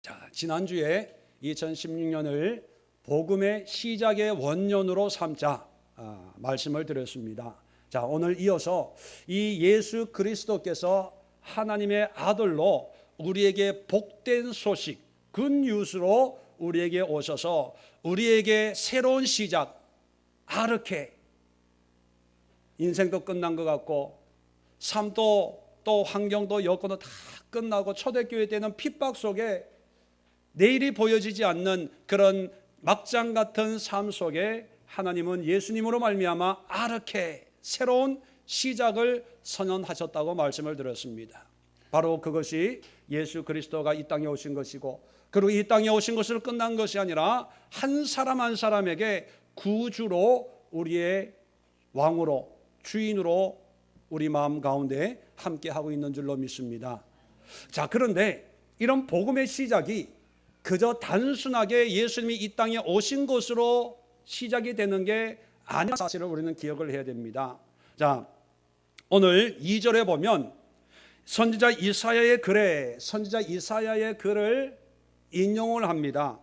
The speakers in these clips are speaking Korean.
자, 지난주에 2016년을 복음의 시작의 원년으로 삼자 말씀을 드렸습니다. 자, 오늘 이어서 이 예수 그리스도께서 하나님의 아들로 우리에게 복된 소식, 굿뉴스로 우리에게 오셔서 우리에게 새로운 시작, 아르케, 인생도 끝난 것 같고 삶도 또 환경도 여건도 다 끝나고 초대교회 때는 핍박 속에 내일이 보여지지 않는 그런 막장 같은 삶 속에 하나님은 예수님으로 말미암아 아르케, 새로운 시작을 선언하셨다고 말씀을 드렸습니다. 바로 그것이 예수 그리스도가 이 땅에 오신 것이고, 그리고 이 땅에 오신 것으로 끝난 것이 아니라 한 사람 한 사람에게 구주로, 우리의 왕으로, 주인으로 우리 마음 가운데 함께하고 있는 줄로 믿습니다. 자, 그런데 이런 복음의 시작이 그저 단순하게 예수님이 이 땅에 오신 것으로 시작이 되는 게 아닌 사실을 우리는 기억을 해야 됩니다. 자, 오늘 2절에 보면 선지자 이사야의 글을 인용을 합니다.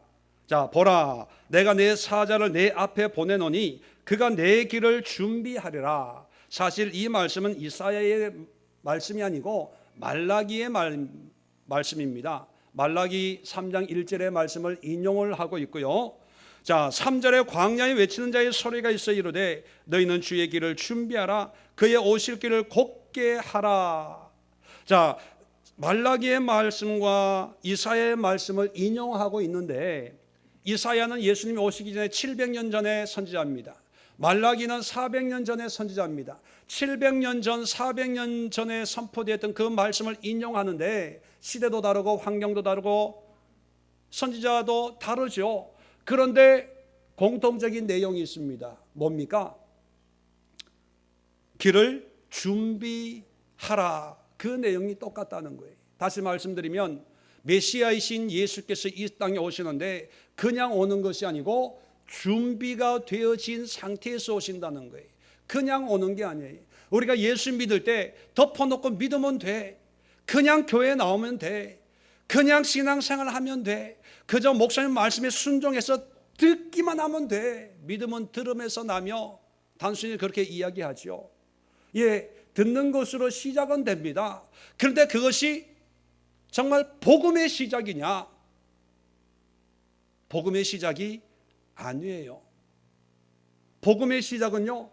자, 보라, 내가 내 사자를 내 앞에 보내노니 그가 내 길을 준비하리라. 사실 이 말씀은 이사야의 말씀이 아니고 말라기의 말씀입니다. 말라기 3장 1절의 말씀을 인용을 하고 있고요. 자, 3절에 광야에 외치는 자의 소리가 있어 이르되 너희는 주의 길을 준비하라, 그의 오실 길을 곧게 하라. 자, 말라기의 말씀과 이사야의 말씀을 인용하고 있는데, 이사야는 예수님이 오시기 전에 700년 전의 선지자입니다. 말라기는 400년 전의 선지자입니다. 700년 전, 400년 전에 선포되었던 그 말씀을 인용하는데 시대도 다르고 환경도 다르고 선지자도 다르죠. 그런데 공통적인 내용이 있습니다. 뭡니까? 길을 준비하라. 그 내용이 똑같다는 거예요. 다시 말씀드리면 메시아이신 예수께서 이 땅에 오시는데 그냥 오는 것이 아니고 준비가 되어진 상태에서 오신다는 거예요. 그냥 오는 게 아니에요. 우리가 예수 믿을 때 덮어놓고 믿으면 돼. 그냥 교회 나오면 돼. 그냥 신앙생활 하면 돼. 그저 목사님 말씀에 순종해서 듣기만 하면 돼. 믿음은 들음에서 나며, 단순히 그렇게 이야기하죠. 예, 듣는 것으로 시작은 됩니다. 그런데 그것이 정말 복음의 시작이냐? 복음의 시작이 아니에요. 복음의 시작은요,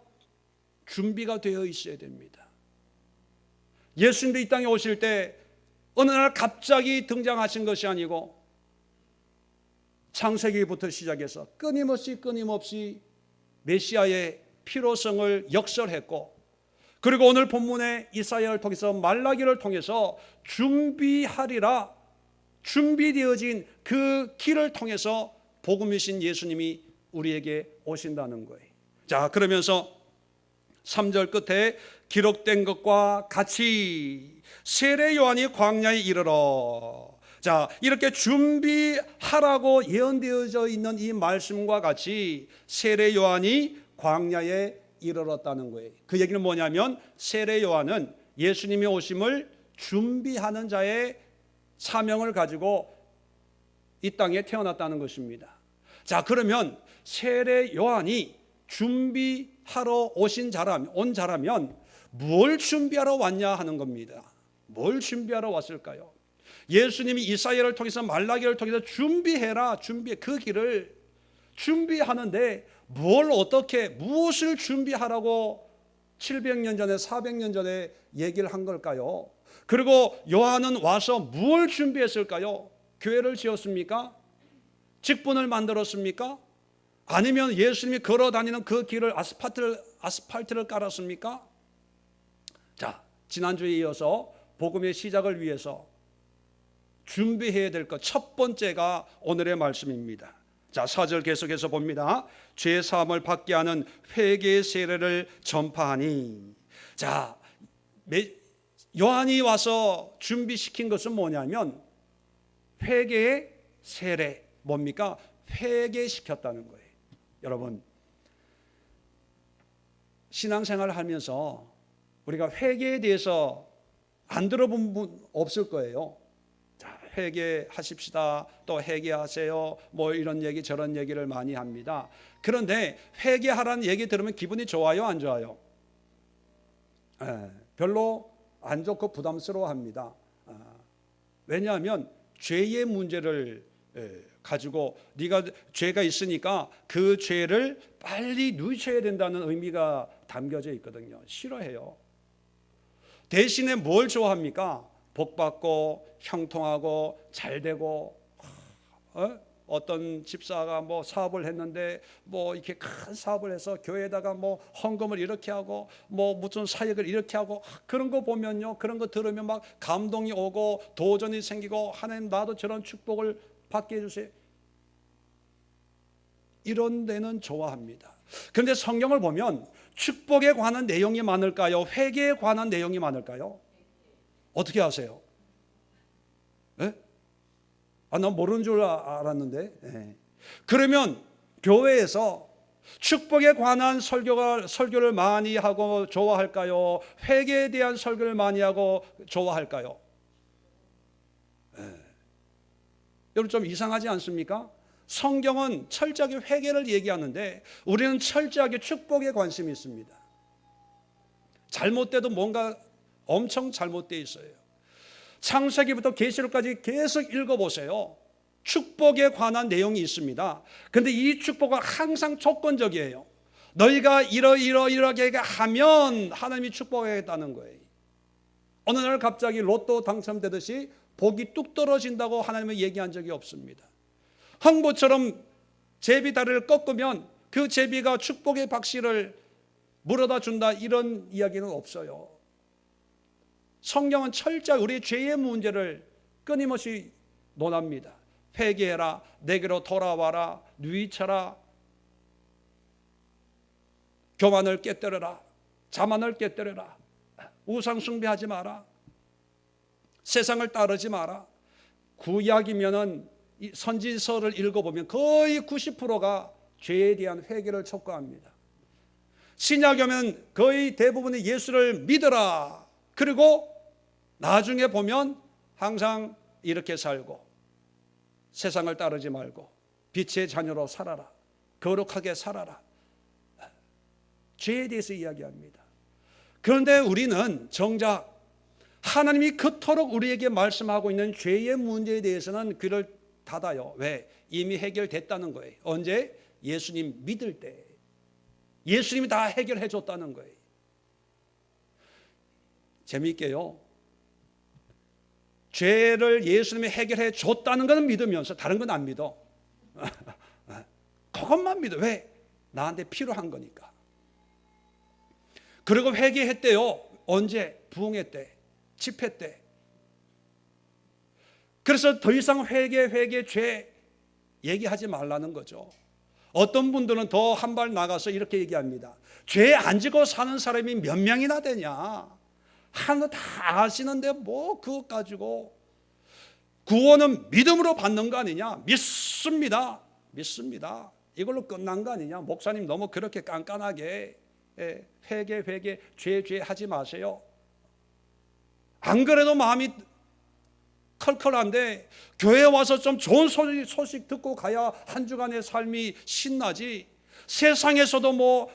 준비가 되어 있어야 됩니다. 예수님도 이 땅에 오실 때 어느 날 갑자기 등장하신 것이 아니고 창세기부터 시작해서 끊임없이 메시아의 필요성을 역설했고, 그리고 오늘 본문의 이사야를 통해서 말라기를 통해서 준비하리라, 준비되어진 그 길을 통해서 복음이신 예수님이 우리에게 오신다는 거예요. 자, 그러면서 3절 끝에 기록된 것과 같이 세례 요한이 광야에 이르러, 자, 이렇게 준비하라고 예언되어져 있는 이 말씀과 같이 세례 요한이 광야에 이르렀다는 거예요. 그 얘기는 뭐냐면 세례 요한은 예수님이 오심을 준비하는 자의 사명을 가지고 이 땅에 태어났다는 것입니다. 자, 그러면 세례 요한이 준비하러 온 자라면 뭘 준비하러 왔냐 하는 겁니다. 뭘 준비하러 왔을까요? 예수님이 이사야를 통해서 말라기를 통해서 준비해라, 그 길을 준비하는데 무엇을 준비하라고 700년 전에 400년 전에 얘기를 한 걸까요? 그리고 요한은 와서 뭘 준비했을까요? 교회를 지었습니까? 직분을 만들었습니까? 아니면 예수님이 걸어 다니는 그 길을 아스팔트를 깔았습니까? 자, 지난주에 이어서 복음의 시작을 위해서 준비해야 될 것 첫 번째가 오늘의 말씀입니다. 자, 4절 계속해서 봅니다. 죄 사함을 받게 하는 회개의 세례를 전파하니. 자, 요한이 와서 준비시킨 것은 뭐냐면 회개의 세례. 뭡니까? 회개시켰다는 거예요. 여러분, 신앙생활을 하면서 우리가 회개에 대해서 안 들어본 분 없을 거예요. 자, 회개하십시다, 또 회개하세요, 뭐 이런 얘기 저런 얘기를 많이 합니다. 그런데 회개하라는 얘기 들으면 기분이 좋아요, 안 좋아요? 별로 안 좋고 부담스러워합니다. 왜냐하면 죄의 문제를 가지고 네가 죄가 있으니까 그 죄를 빨리 누이셔야 된다는 의미가 담겨져 있거든요. 싫어해요. 대신에 뭘 좋아합니까? 복받고 형통하고 잘되고, 어떤 집사가 뭐 사업을 했는데 뭐 이렇게 큰 사업을 해서 교회에다가 뭐 헌금을 이렇게 하고 뭐 무슨 사역을 이렇게 하고, 그런 거 보면요, 그런 거 들으면 막 감동이 오고 도전이 생기고, 하나님 나도 저런 축복을 받게 해주세요, 이런 데는 좋아합니다. 그런데 성경을 보면 축복에 관한 내용이 많을까요? 회개에 관한 내용이 많을까요? 어떻게 아세요? 예? 난 모르는 줄 알았는데. 예. 그러면 교회에서 축복에 관한 설교를 많이 하고 좋아할까요? 회개에 대한 설교를 많이 하고 좋아할까요? 예. 여러분 좀 이상하지 않습니까? 성경은 철저하게 회개를 얘기하는데 우리는 철저하게 축복에 관심이 있습니다. 잘못돼도 뭔가 엄청 잘못되어 있어요. 창세기부터 계시록까지 계속 읽어보세요. 축복에 관한 내용이 있습니다. 그런데 이 축복은 항상 조건적이에요. 너희가 이러이러하게 하면 하나님이 축복하겠다는 거예요. 어느 날 갑자기 로또 당첨되듯이 복이 뚝 떨어진다고 하나님은 얘기한 적이 없습니다. 흥부처럼 제비 다리를 꺾으면 그 제비가 축복의 박씨를 물어다 준다, 이런 이야기는 없어요. 성경은 철저히 우리의 죄의 문제를 끊임없이 논합니다. 회개해라, 내게로 돌아와라, 뉘우쳐라, 교만을 깨뜨려라, 자만을 깨뜨려라, 우상 숭배하지 마라, 세상을 따르지 마라. 구약이면은 이 선지서를 읽어보면 거의 90%가 죄에 대한 회개를 촉구합니다. 신약에 오면 거의 대부분이 예수를 믿어라, 그리고 나중에 보면 항상 이렇게 살고 세상을 따르지 말고 빛의 자녀로 살아라, 거룩하게 살아라, 죄에 대해서 이야기합니다. 그런데 우리는 정작 하나님이 그토록 우리에게 말씀하고 있는 죄의 문제에 대해서는 귀를 닫아요. 왜? 이미 해결됐다는 거예요. 언제? 예수님 믿을 때. 예수님이 다 해결해 줬다는 거예요. 재미있게요, 죄를 예수님이 해결해 줬다는 것은 믿으면서 다른 건 안 믿어. 그것만 믿어. 왜? 나한테 필요한 거니까. 그리고 회개했대요. 언제? 부흥회 때, 집회 때. 그래서 더 이상 회개, 죄 얘기하지 말라는 거죠. 어떤 분들은 더 한 발 나가서 이렇게 얘기합니다. 죄 안 지고 사는 사람이 몇 명이나 되냐? 하는 거 다 아시는데 뭐 그것 가지고. 구원은 믿음으로 받는 거 아니냐? 믿습니다. 이걸로 끝난 거 아니냐? 목사님 너무 그렇게 깐깐하게 회개, 죄 하지 마세요. 안 그래도 마음이 컬컬한데 교회 와서 좀 좋은 소식 듣고 가야 한 주간의 삶이 신나지. 세상에서도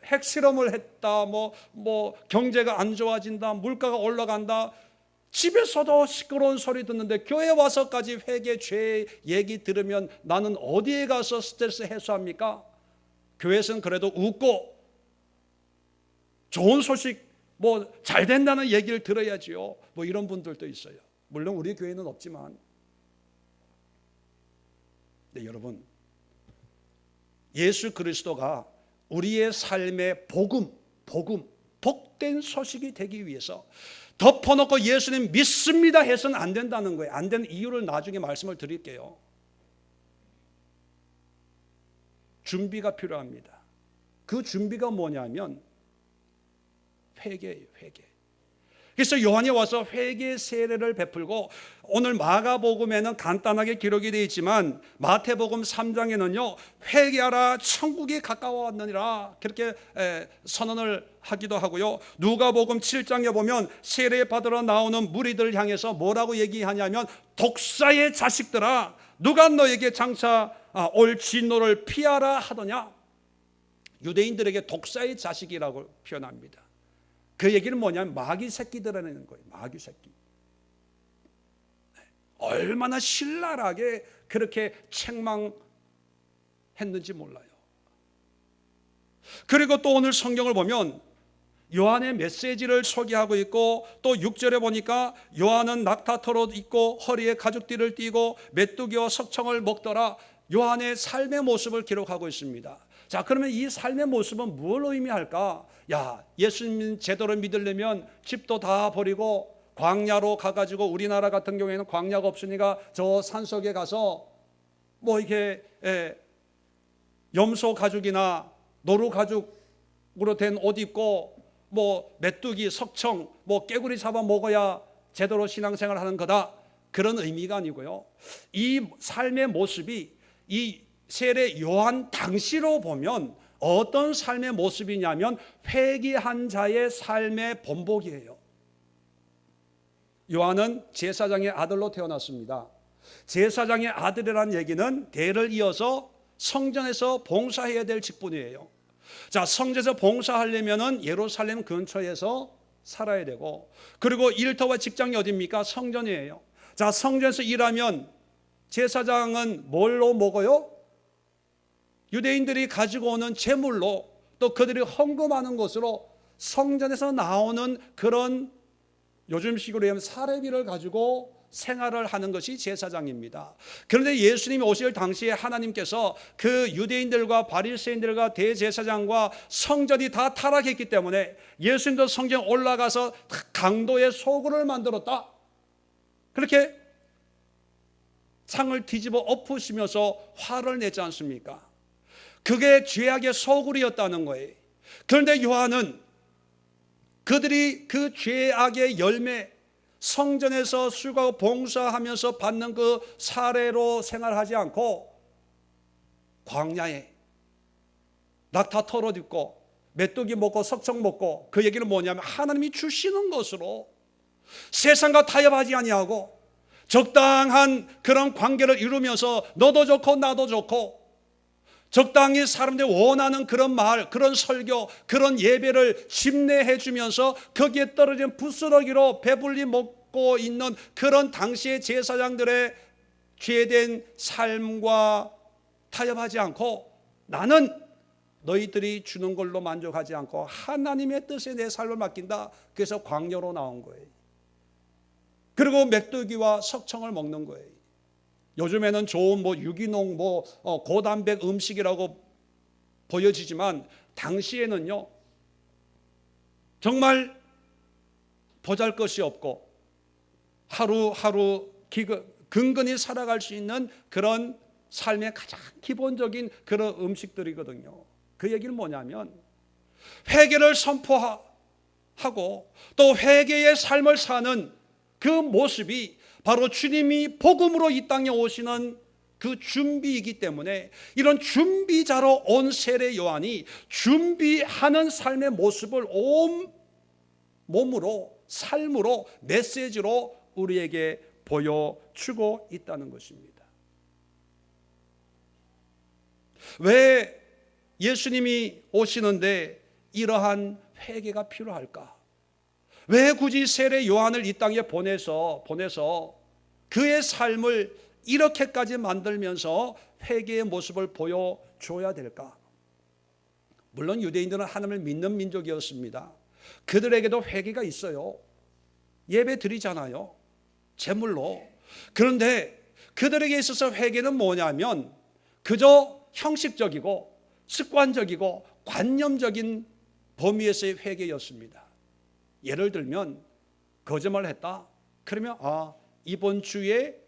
핵실험을 했다, 경제가 안 좋아진다, 물가가 올라간다, 집에서도 시끄러운 소리 듣는데 교회 와서까지 회개, 죄 얘기 들으면 나는 어디에 가서 스트레스 해소합니까? 교회에서는 그래도 웃고 좋은 소식 잘 된다는 얘기를 들어야지요. 이런 분들도 있어요. 물론 우리 교회는 없지만. 네, 여러분, 예수 그리스도가 우리의 삶의 복음, 복된 소식이 되기 위해서 덮어놓고 예수님 믿습니다 해서는 안 된다는 거예요. 안 되는 이유를 나중에 말씀을 드릴게요. 준비가 필요합니다. 그 준비가 뭐냐면 회개예요, 회개. 그래서 요한이 와서 회개 세례를 베풀고, 오늘 마가복음에는 간단하게 기록이 되어 있지만 마태복음 3장에는요 회개하라 천국이 가까워왔느니라 그렇게 선언을 하기도 하고요. 누가복음 7장에 보면 세례 받으러 나오는 무리들을 향해서 뭐라고 얘기하냐면, 독사의 자식들아 누가 너에게 장차 올 진노를 피하라 하더냐. 유대인들에게 독사의 자식이라고 표현합니다. 그 얘기는 뭐냐면 마귀 새끼들이라는 거예요. 마귀 새끼. 얼마나 신랄하게 그렇게 책망했는지 몰라요. 그리고 또 오늘 성경을 보면 요한의 메시지를 소개하고 있고, 또 6절에 보니까 요한은 낙타털옷 입고 허리에 가죽띠를 띠고 메뚜기와 석청을 먹더라. 요한의 삶의 모습을 기록하고 있습니다. 자, 그러면 이 삶의 모습은 뭘 의미할까? 야, 예수님 제대로 믿으려면 집도 다 버리고 광야로 가가지고, 우리나라 같은 경우에는 광야가 없으니까 저 산속에 가서 뭐 이렇게 염소 가죽이나 노루 가죽으로 된 옷 입고 뭐 메뚜기, 석청, 뭐 깨구리 잡아 먹어야 제대로 신앙생활 하는 거다, 그런 의미가 아니고요. 이 삶의 모습이 이 세례 요한 당시로 보면 어떤 삶의 모습이냐면 회개한 자의 삶의 본보기예요. 요한은 제사장의 아들로 태어났습니다. 제사장의 아들이라는 얘기는 대를 이어서 성전에서 봉사해야 될 직분이에요. 자, 성전에서 봉사하려면은 예루살렘 근처에서 살아야 되고, 그리고 일터와 직장이 어디입니까? 성전이에요. 자, 성전에서 일하면 제사장은 뭘로 먹어요? 유대인들이 가지고 오는 제물로, 또 그들이 헌금하는 것으로 성전에서 나오는 그런 요즘식으로 하면 사례비를 가지고 생활을 하는 것이 제사장입니다. 그런데 예수님이 오실 당시에 하나님께서 그 유대인들과 바리새인들과 대제사장과 성전이 다 타락했기 때문에 예수님도 성전에 올라가서 강도의 소굴을 만들었다, 그렇게 창을 뒤집어 엎으시면서 화를 내지 않습니까? 그게 죄악의 소굴이었다는 거예요. 그런데 요한은 그들이 그 죄악의 열매, 성전에서 수고하고 봉사하면서 받는 그 사례로 생활하지 않고 광야에 낙타 털옷 입고 메뚜기 먹고 석청 먹고, 그 얘기는 뭐냐면 하나님이 주시는 것으로 세상과 타협하지 아니하고 적당한 그런 관계를 이루면서 너도 좋고 나도 좋고 적당히 사람들이 원하는 그런 말, 그런 설교, 그런 예배를 집례해 주면서 거기에 떨어진 부스러기로 배불리 먹고 있는 그런 당시의 제사장들의 죄된 삶과 타협하지 않고, 나는 너희들이 주는 걸로 만족하지 않고 하나님의 뜻에 내 삶을 맡긴다. 그래서 광야로 나온 거예요. 그리고 메뚜기와 석청을 먹는 거예요. 요즘에는 좋은 뭐 유기농 고단백 음식이라고 보여지지만 당시에는요 정말 보잘것이 없고 하루하루 근근히 살아갈 수 있는 그런 삶의 가장 기본적인 그런 음식들이거든요. 그 얘기는 뭐냐면 회개를 선포하고 또 회개의 삶을 사는 그 모습이 바로 주님이 복음으로 이 땅에 오시는 그 준비이기 때문에, 이런 준비자로 온 세례 요한이 준비하는 삶의 모습을 온 몸으로, 삶으로, 메시지로 우리에게 보여주고 있다는 것입니다. 왜 예수님이 오시는데 이러한 회개가 필요할까? 왜 굳이 세례 요한을 이 땅에 보내서 그의 삶을 이렇게까지 만들면서 회개의 모습을 보여줘야 될까? 물론 유대인들은 하나님을 믿는 민족이었습니다. 그들에게도 회개가 있어요. 예배 드리잖아요, 제물로. 그런데 그들에게 있어서 회개는 뭐냐면 그저 형식적이고 습관적이고 관념적인 범위에서의 회개였습니다. 예를 들면 거짓말을 했다, 그러면 이번 주에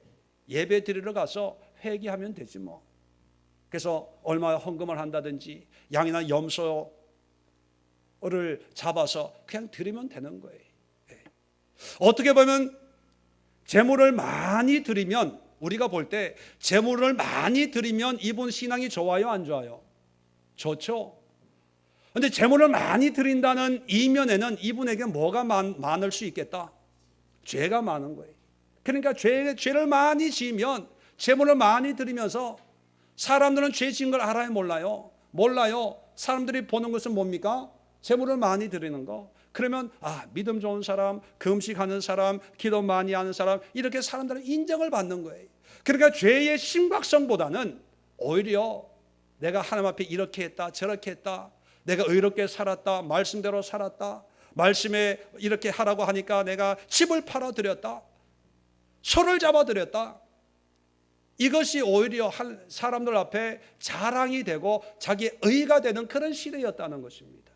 예배 드리러 가서 회개하면 되지 뭐. 그래서 얼마 헌금을 한다든지 양이나 염소를 잡아서 그냥 드리면 되는 거예요. 어떻게 보면 재물을 많이 드리면, 우리가 볼 때 재물을 많이 드리면 이분 신앙이 좋아요, 안 좋아요? 좋죠. 그런데 재물을 많이 드린다는 이면에는 이분에게 뭐가 많을 수 있겠다? 죄가 많은 거예요. 그러니까 죄를 많이 지으면, 재물을 많이 드리면서, 사람들은 죄 지은 걸 알아요, 몰라요? 몰라요. 사람들이 보는 것은 뭡니까? 재물을 많이 드리는 거. 그러면 믿음 좋은 사람, 금식하는 사람, 기도 많이 하는 사람, 이렇게 사람들은 인정을 받는 거예요. 그러니까 죄의 심각성보다는 오히려 내가 하나님 앞에 이렇게 했다, 저렇게 했다, 내가 의롭게 살았다, 말씀대로 살았다, 말씀에 이렇게 하라고 하니까 내가 집을 팔아드렸다, 소를 잡아드렸다, 이것이 오히려 사람들 앞에 자랑이 되고 자기의 의가 되는 그런 시대였다는 것입니다.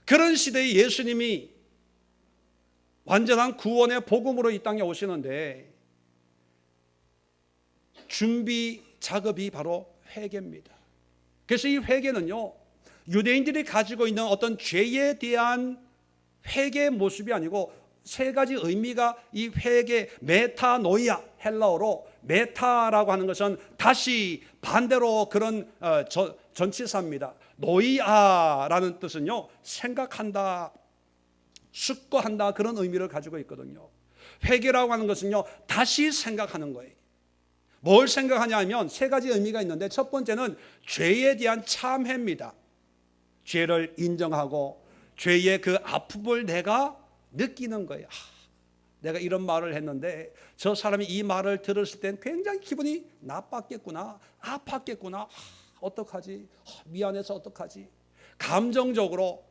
그런 시대에 예수님이 완전한 구원의 복음으로 이 땅에 오시는데 준비 작업이 바로 회개입니다. 그래서 이 회개는요, 유대인들이 가지고 있는 어떤 죄에 대한 회개의 모습이 아니고 세 가지 의미가 이 회개, 메타노이아, 헬라어로 메타라고 하는 것은 다시 반대로 그런 전치사입니다. 노이아라는 뜻은요, 생각한다, 숙고한다, 그런 의미를 가지고 있거든요. 회개라고 하는 것은요, 다시 생각하는 거예요. 뭘 생각하냐 하면 세 가지 의미가 있는데, 첫 번째는 죄에 대한 참회입니다. 죄를 인정하고 죄의 그 아픔을 내가 느끼는 거예요. 내가 이런 말을 했는데 저 사람이 이 말을 들었을 땐 굉장히 기분이 나빴겠구나, 아팠겠구나, 어떡하지, 미안해서 어떡하지. 감정적으로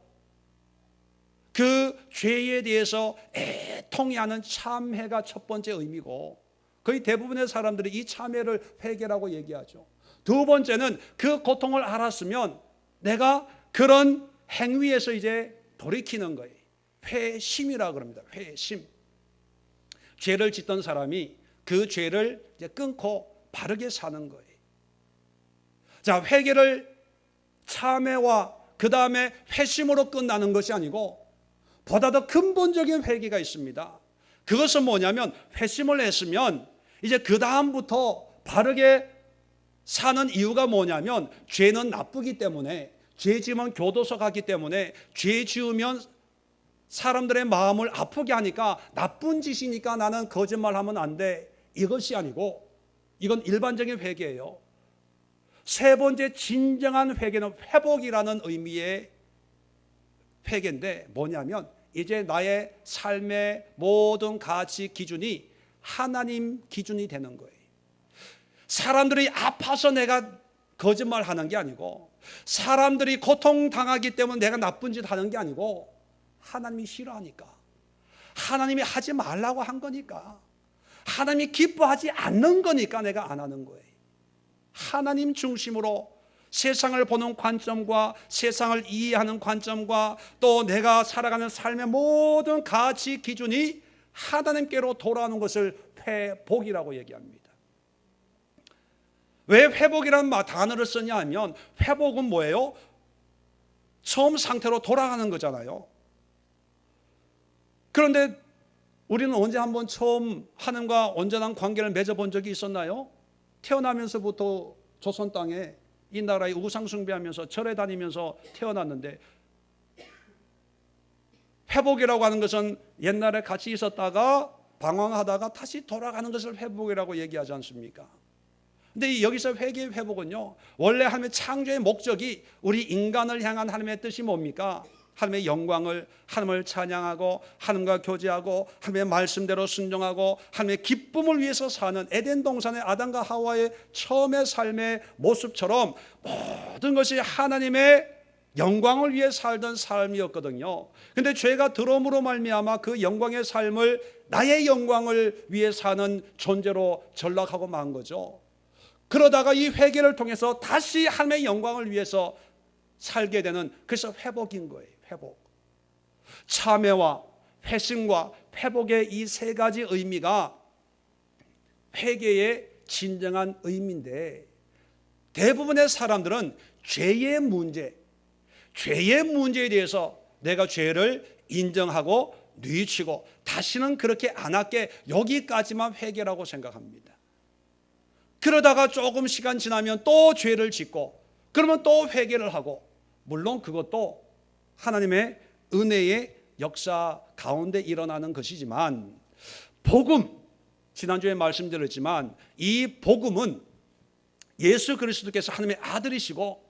그 죄에 대해서 애통해하는 참회가 첫 번째 의미고, 거의 대부분의 사람들이 이 참회를 회개라고 얘기하죠. 두 번째는 그 고통을 알았으면 내가 그런 행위에서 이제 돌이키는 거예요. 회심이라고 그럽니다. 회심. 죄를 짓던 사람이 그 죄를 이제 끊고 바르게 사는 거예요. 자, 회개를 참회와 그 다음에 회심으로 끝나는 것이 아니고 보다 더 근본적인 회개가 있습니다. 그것은 뭐냐면, 회심을 했으면 이제 그 다음부터 바르게 사는 이유가 뭐냐면, 죄는 나쁘기 때문에, 죄 지으면 교도소 가기 때문에, 죄 지으면 사람들의 마음을 아프게 하니까 나쁜 짓이니까 나는 거짓말하면 안 돼, 이것이 아니고, 이건 일반적인 회개예요. 세 번째 진정한 회개는 회복이라는 의미의 회개인데, 뭐냐면 이제 나의 삶의 모든 가치 기준이 하나님 기준이 되는 거예요. 사람들이 아파서 내가 거짓말하는 게 아니고, 사람들이 고통당하기 때문에 내가 나쁜 짓 하는 게 아니고, 하나님이 싫어하니까, 하나님이 하지 말라고 한 거니까, 하나님이 기뻐하지 않는 거니까 내가 안 하는 거예요. 하나님 중심으로 세상을 보는 관점과 세상을 이해하는 관점과 또 내가 살아가는 삶의 모든 가치 기준이 하나님께로 돌아오는 것을 회복이라고 얘기합니다. 왜 회복이라는 단어를 쓰냐 하면, 회복은 뭐예요? 처음 상태로 돌아가는 거잖아요. 그런데 우리는 언제 한번 처음 하나님과 온전한 관계를 맺어본 적이 있었나요? 태어나면서부터 조선 땅에 이 나라에 우상 숭배하면서 절에 다니면서 태어났는데, 회복이라고 하는 것은 옛날에 같이 있었다가 방황하다가 다시 돌아가는 것을 회복이라고 얘기하지 않습니까? 근데 여기서 회개의 회복은요, 원래 하나님의 창조의 목적이 우리 인간을 향한 하나님의 뜻이 뭡니까? 하나님의 영광을, 하나님을 찬양하고 하나님과 교제하고 하나님의 말씀대로 순종하고 하나님의 기쁨을 위해서 사는 에덴 동산의 아담과 하와의 처음의 삶의 모습처럼 모든 것이 하나님의 영광을 위해 살던 삶이었거든요. 근데 죄가 들어옴으로 말미암아 그 영광의 삶을 나의 영광을 위해 사는 존재로 전락하고 만 거죠. 그러다가 이 회개를 통해서 다시 하나님의 영광을 위해서 살게 되는, 그래서 회복인 거예요. 회복. 참회와 회심과 회복의 이 세 가지 의미가 회개의 진정한 의미인데, 대부분의 사람들은 죄의 문제에 대해서 내가 죄를 인정하고 뉘치고 다시는 그렇게 안 할게, 여기까지만 회개라고 생각합니다. 그러다가 조금 시간 지나면 또 죄를 짓고, 그러면 또 회개를 하고, 물론 그것도 하나님의 은혜의 역사 가운데 일어나는 것이지만, 복음, 지난주에 말씀드렸지만 이 복음은 예수 그리스도께서 하나님의 아들이시고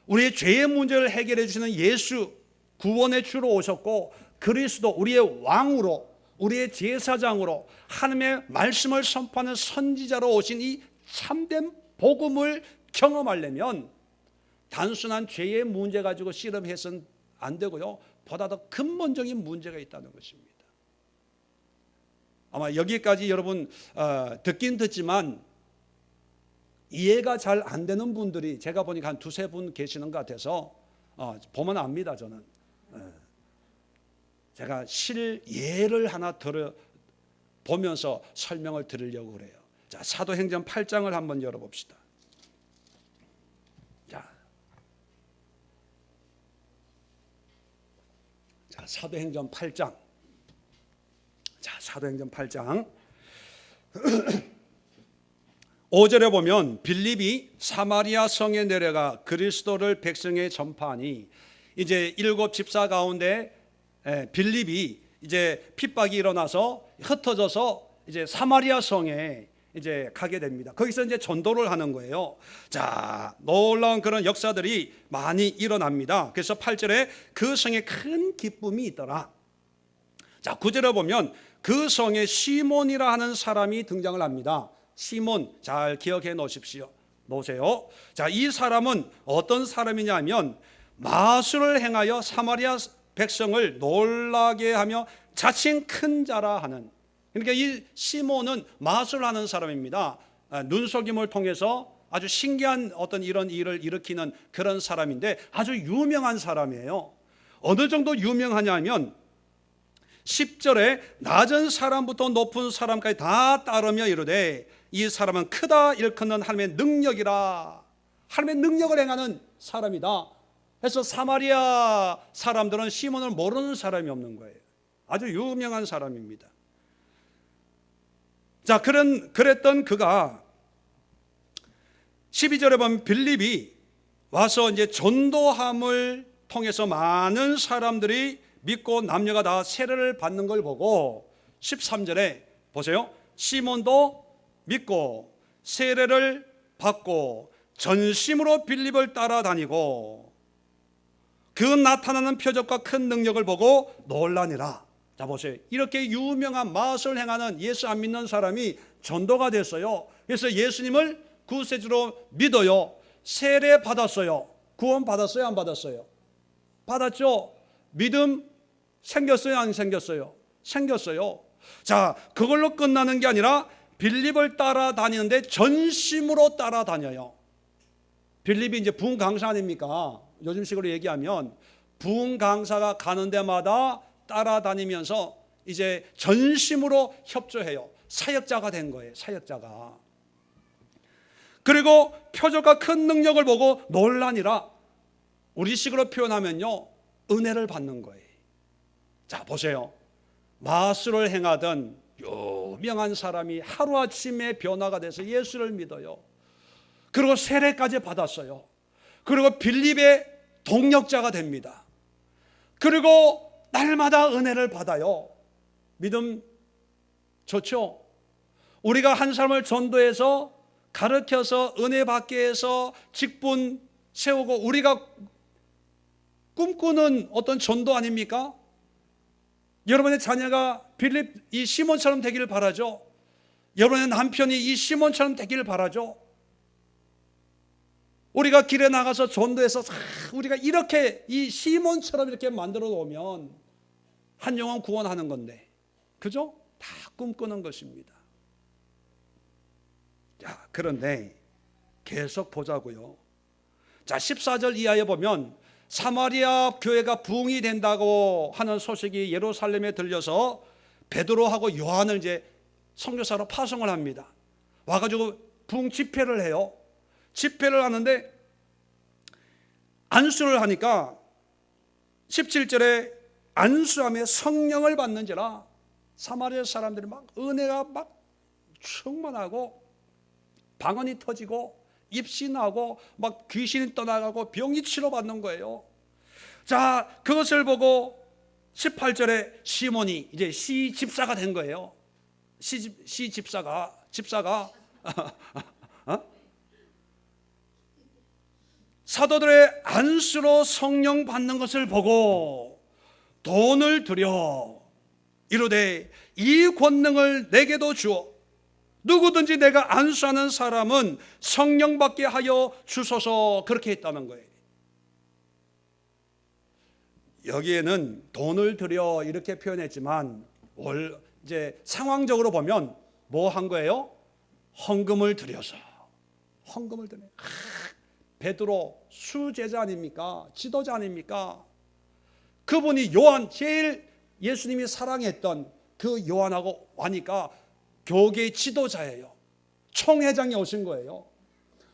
우리의 죄의 문제를 해결해 주시는 예수, 구원의 주로 오셨고, 그리스도 우리의 왕으로, 우리의 제사장으로 하나님의 말씀을 선포하는 선지자로 오신 이 참된 복음을 경험하려면 단순한 죄의 문제 가지고 씨름해서는 안 되고요, 보다 더 근본적인 문제가 있다는 것입니다. 아마 여기까지 여러분 듣긴 듣지만 이해가 잘 안 되는 분들이 제가 보니까 한 두세 분 계시는 것 같아서 보면 압니다. 저는 제가 실예를 하나 보면서 설명을 드리려고 그래요. 자, 사도행전 8장을 한번 열어봅시다. 자, 사도행전 8장. 자, 사도행전 8장 5절에 보면 빌립이 사마리아 성에 내려가 그리스도를 백성에 전파하니, 이제 7 집사 가운데 빌립이 이제 핍박이 일어나서 흩어져서 이제 사마리아 성에 이제 가게 됩니다. 거기서 이제 전도를 하는 거예요. 자, 놀라운 그런 역사들이 많이 일어납니다. 그래서 8절에 그 성에 큰 기쁨이 있더라. 자, 9절에 보면 그 성에 시몬이라 하는 사람이 등장을 합니다. 시몬, 잘 기억해 놓으세요. 자, 이 사람은 어떤 사람이냐면 마술을 행하여 사마리아 백성을 놀라게 하며 자칭 큰 자라 하는, 그러니까 이 시몬은 마술하는 사람입니다. 눈속임을 통해서 아주 신기한 어떤 이런 일을 일으키는 그런 사람인데 아주 유명한 사람이에요. 어느 정도 유명하냐면 10절에 낮은 사람부터 높은 사람까지 다 따르며 이르되 이 사람은 크다 일컫는 하나님의 능력이라, 하나님의 능력을 행하는 사람이다. 그래서 사마리아 사람들은 시몬을 모르는 사람이 없는 거예요. 아주 유명한 사람입니다. 자, 그랬던 그가 12절에 보면 빌립이 와서 이제 전도함을 통해서 많은 사람들이 믿고 남녀가 다 세례를 받는 걸 보고 13절에 보세요. 시몬도 믿고 세례를 받고 전심으로 빌립을 따라다니고 그 나타나는 표적과 큰 능력을 보고 놀라니라. 자, 보세요. 이렇게 유명한 마술을 행하는 예수 안 믿는 사람이 전도가 됐어요. 그래서 예수님을 구세주로 믿어요. 세례 받았어요. 구원 받았어요? 안 받았어요? 받았죠. 믿음 생겼어요? 안 생겼어요? 생겼어요. 자, 그걸로 끝나는 게 아니라 빌립을 따라다니는데 전심으로 따라다녀요. 빌립이 이제 부흥 강사 아닙니까? 요즘식으로 얘기하면 부흥 강사가 가는 데마다 따라다니면서 이제 전심으로 협조해요. 사역자가 된 거예요. 사역자가. 그리고 표적과 큰 능력을 보고 놀라니라. 우리식으로 표현하면요, 은혜를 받는 거예요. 자, 보세요. 마술을 행하던 유명한 사람이 하루아침에 변화가 돼서 예수를 믿어요. 그리고 세례까지 받았어요. 그리고 빌립의 동력자가 됩니다. 그리고 날마다 은혜를 받아요. 믿음 좋죠? 우리가 한 사람을 전도해서 가르쳐서 은혜 받게 해서 직분 세우고 우리가 꿈꾸는 어떤 전도 아닙니까? 여러분의 자녀가 빌립 이 시몬처럼 되기를 바라죠. 여러분의 남편이 이 시몬처럼 되기를 바라죠. 우리가 길에 나가서 전도해서 우리가 이렇게 이 시몬처럼 이렇게 만들어 놓으면 한 영혼 구원하는 건데, 그죠? 다 꿈꾸는 것입니다. 자, 그런데 계속 보자고요. 자, 14절 이하에 보면 사마리아 교회가 부흥이 된다고 하는 소식이 예루살렘에 들려서 베드로하고 요한을 이제 선교사로 파송을 합니다. 와가지고 부흥 집회를 해요. 집회를 하는데 안수를 하니까 17절에 안수함에 성령을 받는지라. 사마리아 사람들이 막 은혜가 막 충만하고 방언이 터지고 입시 나고 막 귀신이 떠나가고 병이 치료받는 거예요. 자, 그것을 보고 18절에 시몬이 이제 시집사가 된 거예요. 시집사가 사도들의 안수로 성령 받는 것을 보고 돈을 들여 이르되 이 권능을 내게도 주어 누구든지 내가 안수하는 사람은 성령 받게 하여 주소서. 그렇게 했다는 거예요. 여기에는 돈을 들여 이렇게 표현했지만 이제 상황적으로 보면 뭐 한 거예요? 헌금을 들여서. 헌금을 드려. 베드로 수제자 아닙니까? 지도자 아닙니까? 그분이 요한, 제일 예수님이 사랑했던 그 요한하고 와니까 교계 지도자예요. 총회장이 오신 거예요.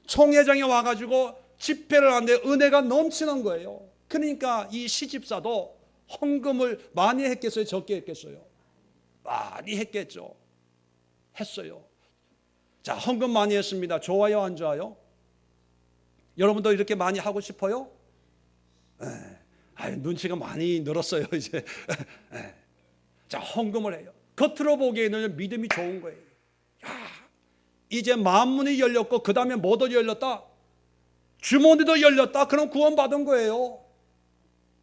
총회장이 와가지고 집회를 하는데 은혜가 넘치는 거예요. 그러니까 이 시집사도 헌금을 많이 했겠어요? 적게 했겠어요? 많이 했겠죠. 했어요. 자, 헌금 많이 했습니다. 좋아요, 안 좋아요? 여러분도 이렇게 많이 하고 싶어요? 눈치가 많이 늘었어요, 이제. 자, 헌금을 해요. 겉으로 보기에는 믿음이 좋은 거예요. 야, 이제 만문이 열렸고 그 다음에 뭐도 열렸다? 주머니도 열렸다. 그럼 구원받은 거예요.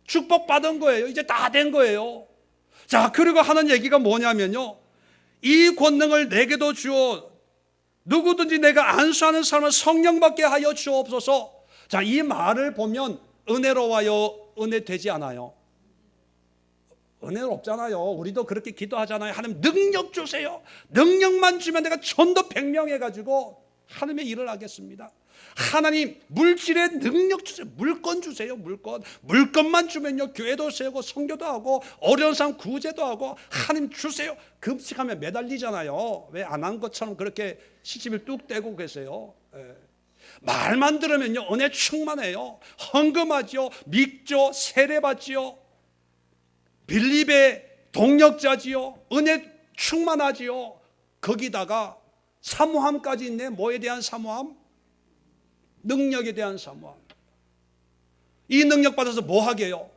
축복받은 거예요. 이제 다 된 거예요. 자, 그리고 하는 얘기가 뭐냐면요, 이 권능을 내게도 주어 누구든지 내가 안수하는 사람은 성령 받게 하여 주옵소서. 자, 이 말을 보면 은혜로워요, 은혜 되지 않아요? 은혜는 없잖아요. 우리도 그렇게 기도하잖아요. 하나님 능력 주세요. 능력만 주면 내가 전도 100명 해가지고 하나님의 일을 하겠습니다. 하나님 물질의 능력 주세요. 물건 주세요. 물건만 주면요 교회도 세우고 성교도 하고 어려운 사람 구제도 하고 하나님 주세요. 금식하면 매달리잖아요. 왜 안 한 것처럼 그렇게 시집을 뚝 떼고 계세요? 말만 들으면요 은혜 충만해요. 헌금하지요, 믿죠, 세례받지요, 빌립의 동력자지요, 은혜 충만하지요. 거기다가 사모함까지 있네. 뭐에 대한 사모함? 능력에 대한 사모함. 이 능력 받아서 뭐 하게요?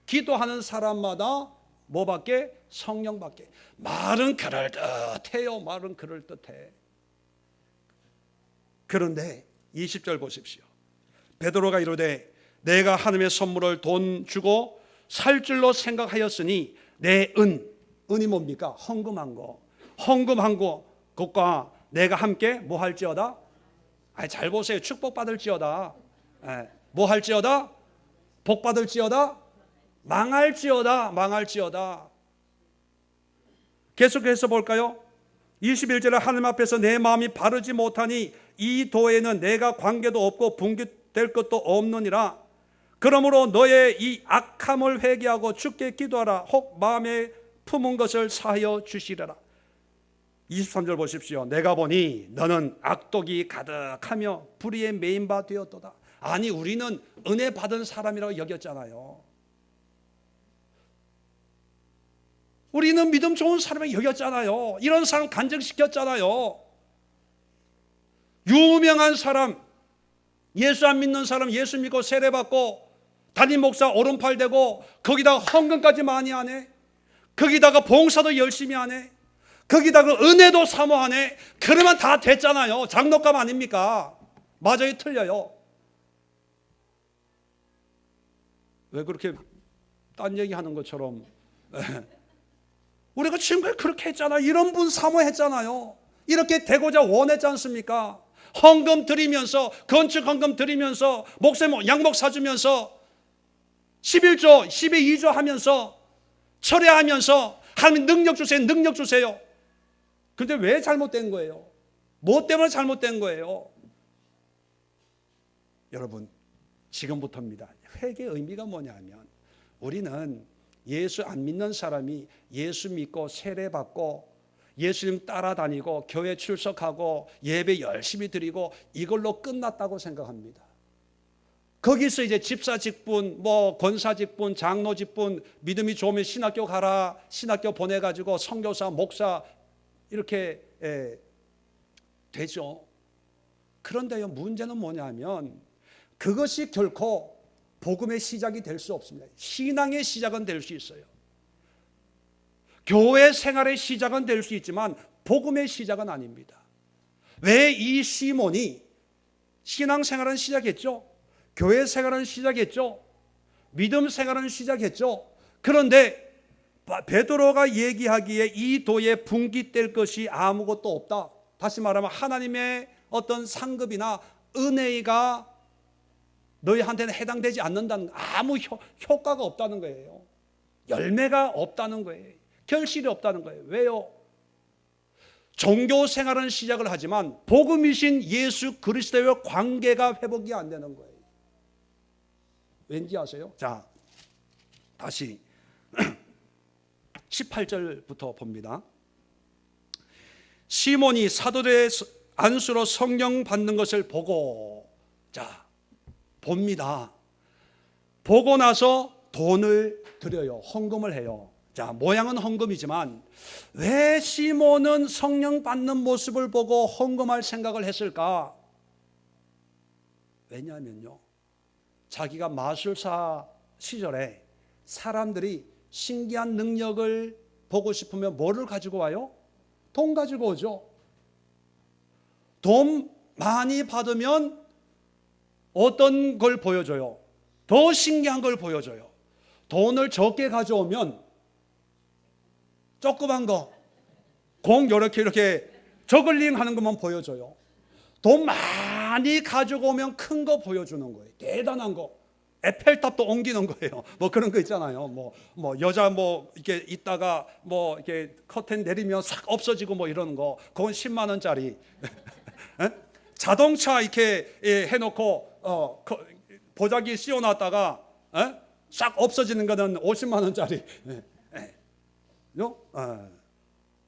기도하는 사람마다 뭐 받게? 성령 받게. 말은 그럴듯해요. 말은 그럴듯해. 그런데 20절 보십시오. 베드로가 이르되 내가 하나님의 선물을 돈 주고 살 줄로 생각하였으니 내 은이 뭡니까? 헌금한 거 그것과 내가 함께 뭐 할지어다? 잘 보세요. 축복받을지어다. 뭐 할지어다? 복받을지어다? 망할지어다. 계속해서 볼까요? 21절에 하나님 앞에서 내 마음이 바르지 못하니 이 도에는 내가 관계도 없고 분깃될 것도 없느니라. 그러므로 너의 이 악함을 회개하고 주께 기도하라. 혹 마음에 품은 것을 사하여 주시리라. 23절 보십시오. 내가 보니 너는 악독이 가득하며 불의에 매인 바 되었도다. 아니, 우리는 은혜 받은 사람이라고 여겼잖아요. 우리는 믿음 좋은 사람이 여겼잖아요. 이런 사람 간증시켰잖아요. 유명한 사람, 예수 안 믿는 사람 예수 믿고 세례받고 담임 목사 오른팔 되고 거기다가 헌금까지 많이 하네. 거기다가 봉사도 열심히 하네. 거기다가 은혜도 사모하네. 그러면 다 됐잖아요. 장로감 아닙니까? 맞아요, 틀려요? 왜 그렇게 딴 얘기하는 것처럼 우리가 지금까지 그렇게 했잖아요. 이런 분 사모했잖아요. 이렇게 되고자 원했지 않습니까? 헌금 드리면서, 건축 헌금 드리면서, 목사님 양복 사주면서 11조 12조 하면서 철회하면서 하나님 능력 주세요. 근데 왜 잘못된 거예요? 뭐 때문에 잘못된 거예요? 여러분, 지금부터입니다. 회개의 의미가 뭐냐면 우리는 예수 안 믿는 사람이 예수 믿고 세례받고 예수님 따라다니고 교회 출석하고 예배 열심히 드리고 이걸로 끝났다고 생각합니다. 거기서 이제 집사 직분, 뭐 권사 직분, 장로 직분, 믿음이 좋으면 신학교 가라, 신학교 보내가지고 선교사, 목사 이렇게 되죠. 그런데요, 문제는 뭐냐면 그것이 결코 복음의 시작이 될 수 없습니다. 신앙의 시작은 될 수 있어요. 교회 생활의 시작은 될 수 있지만 복음의 시작은 아닙니다. 왜 이 시몬이 신앙생활은 시작했죠? 교회 생활은 시작했죠? 믿음 생활은 시작했죠? 그런데 베드로가 얘기하기에 이 도에 분기될 것이 아무것도 없다. 다시 말하면 하나님의 어떤 상급이나 은혜가 너희한테는 해당되지 않는다는, 아무 효과가 없다는 거예요. 열매가 없다는 거예요. 결실이 없다는 거예요. 왜요? 종교 생활은 시작을 하지만 복음이신 예수 그리스도의 관계가 회복이 안 되는 거예요. 왠지 아세요? 자, 다시 18절부터 봅니다. 시몬이 사도들의 안수로 성령 받는 것을 보고, 자, 봅니다. 보고 나서 돈을 드려요. 헌금을 해요. 자, 모양은 헌금이지만 왜 시몬은 성령 받는 모습을 보고 헌금할 생각을 했을까? 왜냐하면요, 자기가 마술사 시절에 사람들이 신기한 능력을 보고 싶으면 뭐를 가지고 와요? 돈 가지고 오죠. 돈 많이 받으면 어떤 걸 보여줘요? 더 신기한 걸 보여줘요. 돈을 적게 가져오면 조그만 거, 공 이렇게 저글링 하는 것만 보여줘요. 돈 많이 가지고 오면 큰 거 보여주는 거예요. 대단한 거. 에펠탑도 옮기는 거예요. 뭐 그런 거 있잖아요. 뭐 여자 이렇게 있다가 이렇게 커튼 내리면 싹 없어지고 이러는 거. 그건 10만 원짜리. 자동차 이렇게 해놓고 보자기 씌워놨다가 싹 없어지는 거는 50만 원짜리.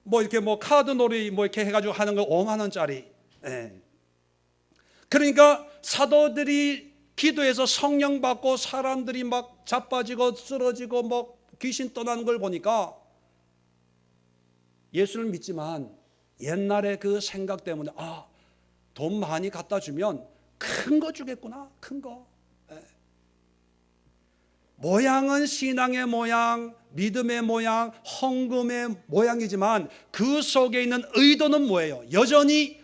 이렇게 카드 놀이 이렇게 해가지고 하는 거 5만 원짜리. 그러니까 사도들이 기도해서 성령 받고 사람들이 막 자빠지고 쓰러지고 귀신 떠나는 걸 보니까 예수를 믿지만 옛날에 그 생각 때문에 돈 많이 갖다 주면 큰 거 주겠구나, 큰 거. 모양은 신앙의 모양, 믿음의 모양, 헌금의 모양이지만 그 속에 있는 의도는 뭐예요? 여전히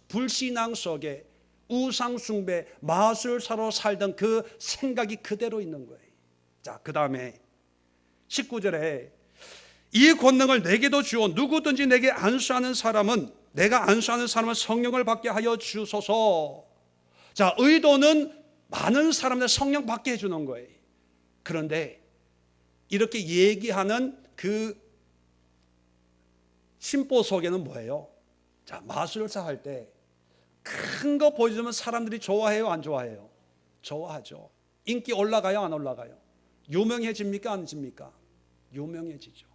불신앙 속에 우상숭배, 마술사로 살던 그 생각이 그대로 있는 거예요. 자, 그 다음에 19절에 이 권능을 내게도 주어 누구든지 내게 안수하는 사람은, 내가 안수하는 사람은 성령을 받게 하여 주소서. 자, 의도는 많은 사람들 성령 받게 해주는 거예요. 그런데 이렇게 얘기하는 그 심보 속에는 뭐예요? 자, 마술사 할 때 큰 거 보여주면 사람들이 좋아해요, 안 좋아해요? 좋아하죠. 인기 올라가요, 안 올라가요? 유명해집니까, 안 집니까? 유명해지죠.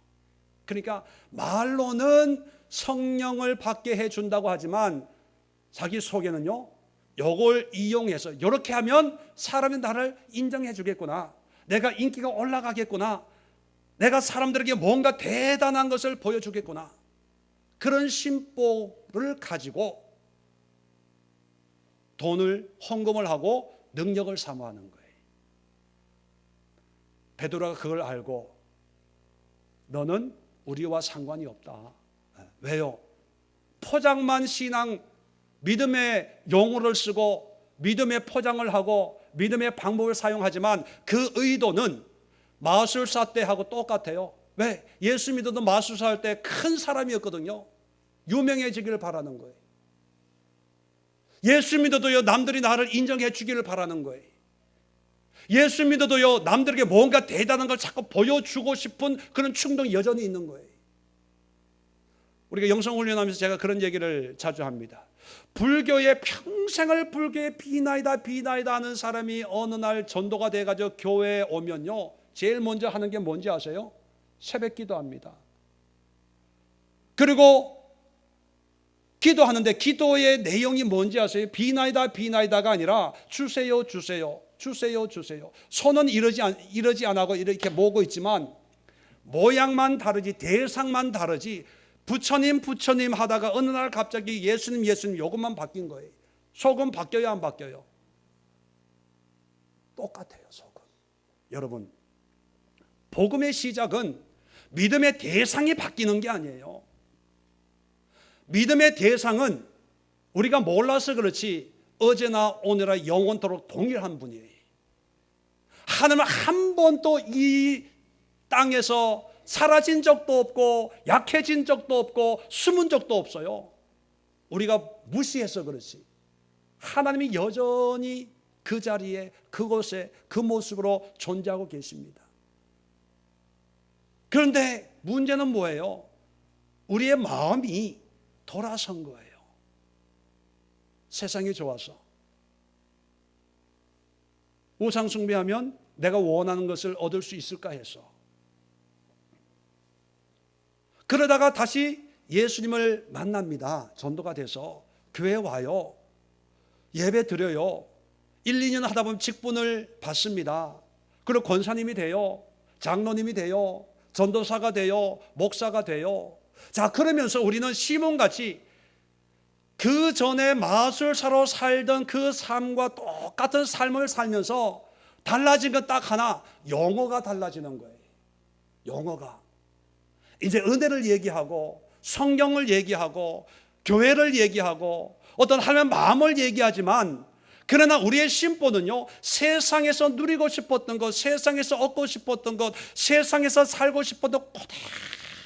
그러니까 말로는 성령을 받게 해준다고 하지만 자기 속에는요, 요걸 이용해서 이렇게 하면 사람이 나를 인정해 주겠구나, 내가 인기가 올라가겠구나, 내가 사람들에게 뭔가 대단한 것을 보여주겠구나, 그런 심보를 가지고 돈을 헌금을 하고 능력을 사모하는 거예요. 베드로가 그걸 알고 너는 우리와 상관이 없다. 왜요? 포장만 신앙, 믿음의 용어를 쓰고 믿음의 포장을 하고 믿음의 방법을 사용하지만 그 의도는 마술사 때하고 똑같아요. 왜? 예수 믿어도 마술사 할 때 큰 사람이었거든요. 유명해지기를 바라는 거예요. 예수 믿어도요, 남들이 나를 인정해 주기를 바라는 거예요. 예수 믿어도요, 남들에게 뭔가 대단한 걸 자꾸 보여주고 싶은 그런 충동이 여전히 있는 거예요. 우리가 영성훈련하면서 제가 그런 얘기를 자주 합니다. 불교에 평생을 불교에 비나이다 하는 사람이 어느 날 전도가 돼가지고 교회에 오면요, 제일 먼저 하는 게 뭔지 아세요? 새벽 기도합니다. 그리고 기도하는데 기도의 내용이 뭔지 아세요? 비나이다 비나이다가 아니라 주세요 주세요 주세요 주세요. 손은 이러지 안 하고 이렇게 모으고 있지만 모양만 다르지 대상만 다르지, 부처님 부처님 하다가 어느 날 갑자기 예수님 예수님 요것만 바뀐 거예요. 속은 바뀌어요 안 바뀌어요? 똑같아요. 속은. 여러분, 복음의 시작은 믿음의 대상이 바뀌는 게 아니에요. 믿음의 대상은 우리가 몰라서 그렇지 어제나 오늘나 영원토록 동일한 분이에요. 하나님은 한 번도 이 땅에서 사라진 적도 없고 약해진 적도 없고 숨은 적도 없어요. 우리가 무시해서 그렇지 하나님이 여전히 그 자리에 그곳에 그 모습으로 존재하고 계십니다. 그런데 문제는 뭐예요? 우리의 마음이 돌아선 거예요. 세상이 좋아서 우상 숭배하면 내가 원하는 것을 얻을 수 있을까 해서, 그러다가 다시 예수님을 만납니다. 전도가 돼서 교회에 와요. 예배 드려요. 1, 2년 하다 보면 직분을 받습니다. 그리고 권사님이 돼요. 장로님이 돼요. 전도사가 돼요. 목사가 돼요. 자, 그러면서 우리는 시몬같이 그 전에 마술사로 살던 그 삶과 똑같은 삶을 살면서 달라진 건 딱 하나, 용어가 달라지는 거예요. 용어가. 이제 은혜를 얘기하고 성경을 얘기하고 교회를 얘기하고 어떤 하나님의 마음을 얘기하지만, 그러나 우리의 심보는요, 세상에서 누리고 싶었던 것, 세상에서 얻고 싶었던 것, 세상에서 살고 싶었던 것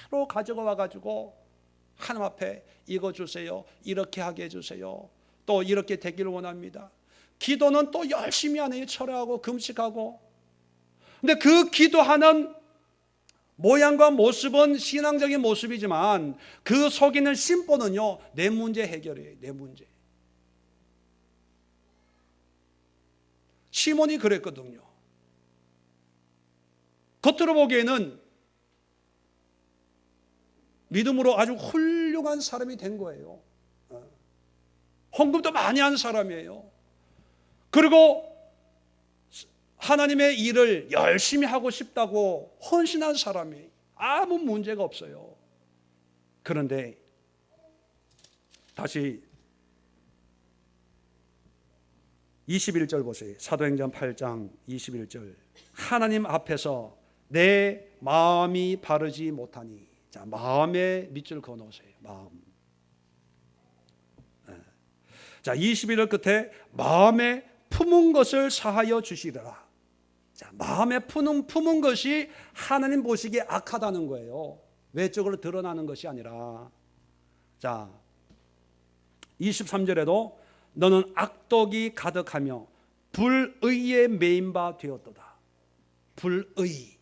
그대로 가져가 와가지고 하나님 앞에 이거 주세요, 이렇게 하게 해주세요, 또 이렇게 되기를 원합니다. 기도는 또 열심히 하네요. 철회하고 금식하고. 근데 그 기도하는 모양과 모습은 신앙적인 모습이지만 그 속에 있는 심보는요, 내 문제 해결이에요. 내 문제. 시몬이 그랬거든요. 겉으로 보기에는 믿음으로 아주 훌륭한 사람이 된 거예요. 헌금도 많이 한 사람이에요. 그리고 하나님의 일을 열심히 하고 싶다고 헌신한 사람이 아무 문제가 없어요. 그런데 다시 21절 보세요. 사도행전 8장 21절. 하나님 앞에서 내 마음이 바르지 못하니. 자, 마음에 밑줄 그어놓으세요. 마음. 자, 21절 끝에 마음에 품은 것을 사하여 주시리라. 자, 마음에 품은 것이 하나님 보시기에 악하다는 거예요. 외적으로 드러나는 것이 아니라. 자, 23절에도 너는 악독이 가득하며 불의에 매인 바 되었도다. 불의.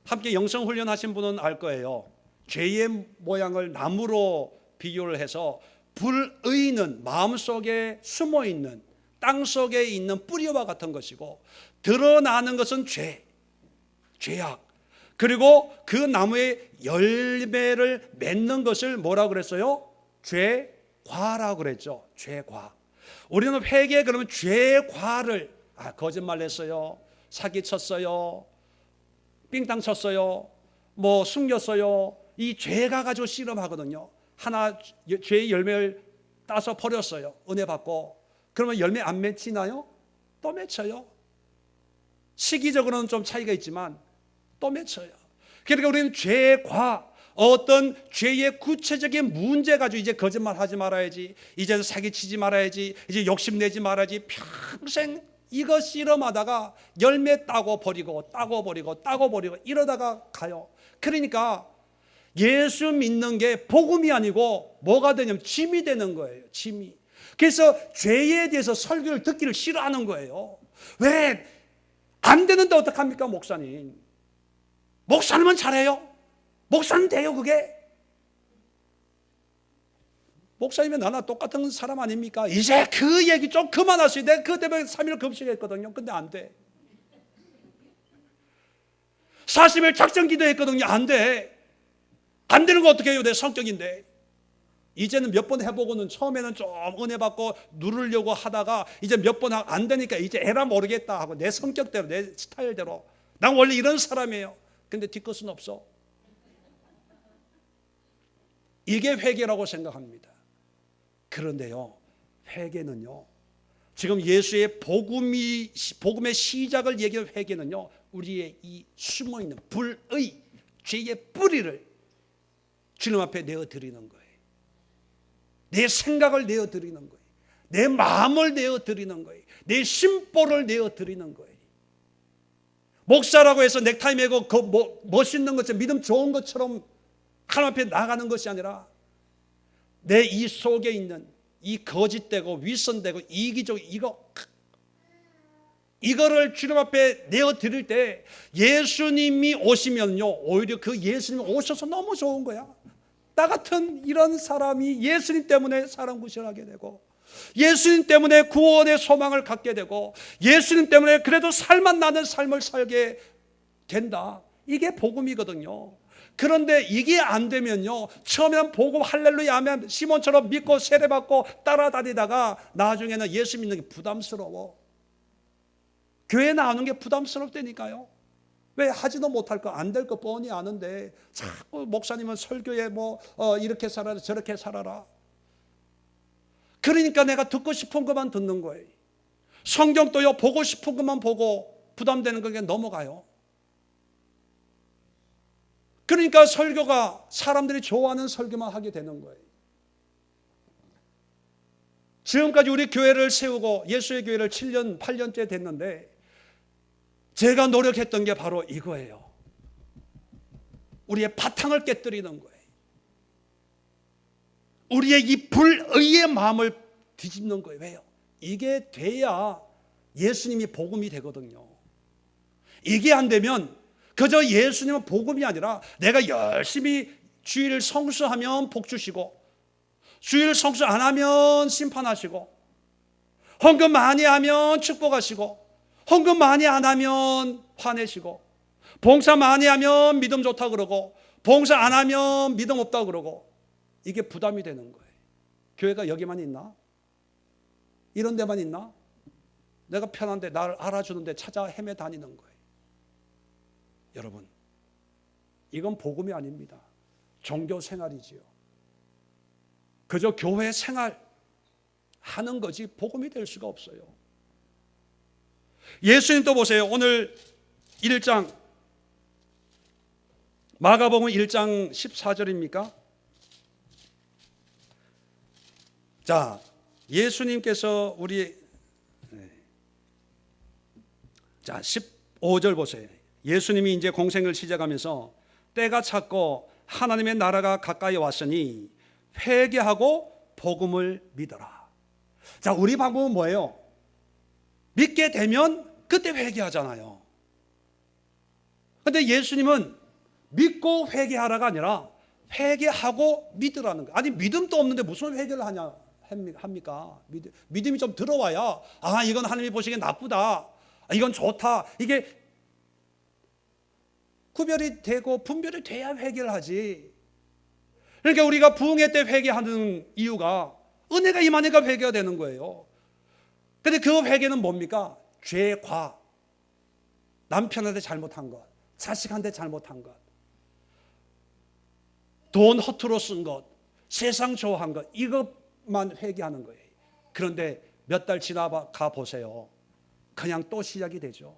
함께 영성훈련 하신 분은 알 거예요. 죄의 모양을 나무로 비교를 해서 불의는 마음속에 숨어있는, 땅속에 있는 뿌리와 같은 것이고, 드러나는 것은 죄, 죄악. 그리고 그 나무의 열매를 맺는 것을 뭐라고 그랬어요? 죄과라고 그랬죠. 죄과. 우리는 회개에 그러면 죄과를, 거짓말 했어요, 사기쳤어요, 삥땅 쳤어요, 뭐 숨겼어요, 이 죄가 가지고 씨름하거든요. 하나 죄의 열매를 따서 버렸어요. 은혜 받고. 그러면 열매 안 맺히나요? 또 맺혀요. 시기적으로는 좀 차이가 있지만 또 맺혀요. 그러니까 우리는 죄과 어떤 죄의 구체적인 문제 가지고 이제 거짓말 하지 말아야지, 이제는 사기치지 말아야지, 이제 욕심내지 말아야지, 평생 이거 씨름하다가 열매 따고 버리고 따고 버리고 따고 버리고 이러다가 가요. 그러니까 예수 믿는 게 복음이 아니고 뭐가 되냐면 짐이 되는 거예요. 짐이. 그래서 죄에 대해서 설교를 듣기를 싫어하는 거예요. 왜? 안 되는데 어떡합니까, 목사님? 목사님은 잘해요. 목사님 돼요, 그게? 목사님은 나나 똑같은 사람 아닙니까? 이제 그 얘기 좀 그만하세요. 내가 그 때문에 3일 금식했거든요. 근데 안 돼. 40일 작전 기도했거든요. 안 돼. 안 되는 거 어떻게 해요? 내 성격인데. 이제는 몇 번 해보고는 처음에는 좀 은혜 받고 누르려고 하다가 이제 몇 번 안 되니까 이제 에라 모르겠다 하고 내 성격대로 내 스타일대로 난 원래 이런 사람이에요. 근데 뒤끝은 없어. 이게 회개라고 생각합니다. 그런데요, 회개는요, 지금 예수의 복음의 시작을 얘기하는 회개는요, 우리의 이 숨어있는 불의 죄의 뿌리를 주님 앞에 내어드리는 거예요. 내 생각을 내어드리는 거예요. 내 마음을 내어드리는 거예요. 내 심보를 내어드리는 거예요. 목사라고 해서 넥타이 매고 멋있는 것처럼 믿음 좋은 것처럼 하나님 앞에 나가는 것이 아니라 내 이 속에 있는 이 거짓되고 위선되고 이기적 이거를 주님 앞에 내어드릴 때 예수님이 오시면요, 오히려 그 예수님이 오셔서 너무 좋은 거야. 나 같은 이런 사람이 예수님 때문에 사랑 구실하게 되고 예수님 때문에 구원의 소망을 갖게 되고 예수님 때문에 그래도 살맛 나는 삶을 살게 된다. 이게 복음이거든요. 그런데 이게 안 되면요, 처음에는 복음 할렐루야 하면 시몬처럼 믿고 세례받고 따라다니다가 나중에는 예수 믿는 게 부담스러워. 교회 나오는 게 부담스럽다니까요. 왜? 하지도 못할 거, 안 될 거 뻔히 아는데 자꾸 목사님은 설교에 이렇게 살아라 저렇게 살아라. 그러니까 내가 듣고 싶은 것만 듣는 거예요. 성경도요, 보고 싶은 것만 보고 부담되는 거에 넘어가요. 그러니까 설교가 사람들이 좋아하는 설교만 하게 되는 거예요. 지금까지 우리 교회를 세우고 예수의 교회를 7년, 8년째 됐는데 제가 노력했던 게 바로 이거예요. 우리의 바탕을 깨뜨리는 거예요. 우리의 이 불의의 마음을 뒤집는 거예요. 왜요? 이게 돼야 예수님이 복음이 되거든요. 이게 안 되면 그저 예수님은 복음이 아니라 내가 열심히 주일 성수하면 복 주시고 주일 성수 안 하면 심판하시고 헌금 많이 하면 축복하시고 헌금 많이 안 하면 화내시고 봉사 많이 하면 믿음 좋다 그러고 봉사 안 하면 믿음 없다 그러고 이게 부담이 되는 거예요. 교회가 여기만 있나? 이런 데만 있나? 내가 편한데 나를 알아주는데 찾아 헤매 다니는 거예요. 여러분, 이건 복음이 아닙니다. 종교 생활이지요. 그저 교회 생활 하는 거지 복음이 될 수가 없어요. 예수님 또 보세요. 오늘 1장 마가복음 1장 14절입니까? 자, 예수님께서 자 15절 보세요. 예수님이 이제 공생을 시작하면서 때가 찼고 하나님의 나라가 가까이 왔으니 회개하고 복음을 믿어라. 자, 우리 방법은 뭐예요? 믿게 되면 그때 회개하잖아요. 근데 예수님은 믿고 회개하라가 아니라 회개하고 믿으라는 거예요. 아니 믿음도 없는데 무슨 회개를 합니까? 믿음이 좀 들어와야 이건 하나님이 보시기에 나쁘다, 이건 좋다, 이게 구별이 되고 분별이 돼야 회개를 하지. 그러니까 우리가 부흥회 때 회개하는 이유가 은혜가 임하니까 회개가 되는 거예요. 근데 그 회개는 뭡니까? 죄과 남편한테 잘못한 것, 자식한테 잘못한 것, 돈 허투루 쓴 것, 세상 좋아한 것, 이것만 회개하는 거예요. 그런데 몇 달 지나가 보세요. 그냥 또 시작이 되죠.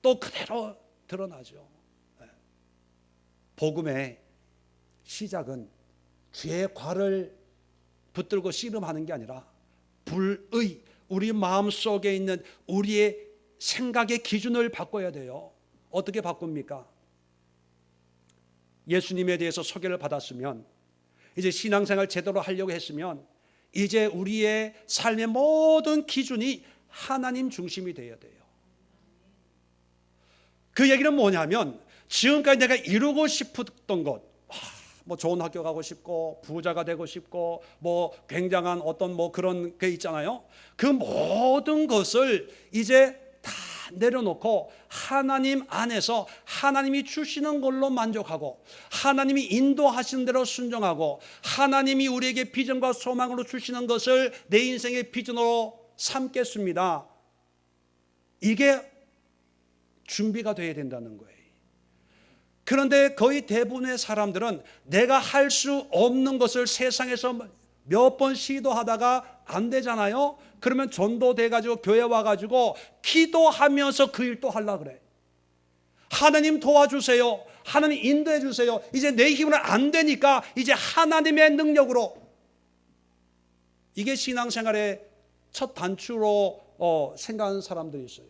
또 그대로 드러나죠. 복음의 시작은 죄의 과를 붙들고 씨름하는 게 아니라 불의, 우리 마음속에 있는 우리의 생각의 기준을 바꿔야 돼요. 어떻게 바꿉니까? 예수님에 대해서 소개를 받았으면, 이제 신앙생활 제대로 하려고 했으면 이제 우리의 삶의 모든 기준이 하나님 중심이 되어야 돼요. 그 얘기는 뭐냐면 지금까지 내가 이루고 싶었던 것, 뭐 좋은 학교 가고 싶고 부자가 되고 싶고 뭐 굉장한 어떤 뭐 그런 게 있잖아요. 그 모든 것을 이제 다 내려놓고 하나님 안에서 하나님이 주시는 걸로 만족하고 하나님이 인도하시는 대로 순종하고 하나님이 우리에게 비전과 소망으로 주시는 것을 내 인생의 비전으로 삼겠습니다. 이게 준비가 돼야 된다는 거예요. 그런데 거의 대부분의 사람들은 내가 할 수 없는 것을 세상에서 몇 번 시도하다가 안 되잖아요. 그러면 전도돼가지고 교회 와가지고 기도하면서 그 일 또 하려고 그래. 하나님 도와주세요. 하나님 인도해 주세요. 이제 내 힘으로 안 되니까 이제 하나님의 능력으로. 이게 신앙생활의 첫 단추로 생각하는 사람들이 있어요.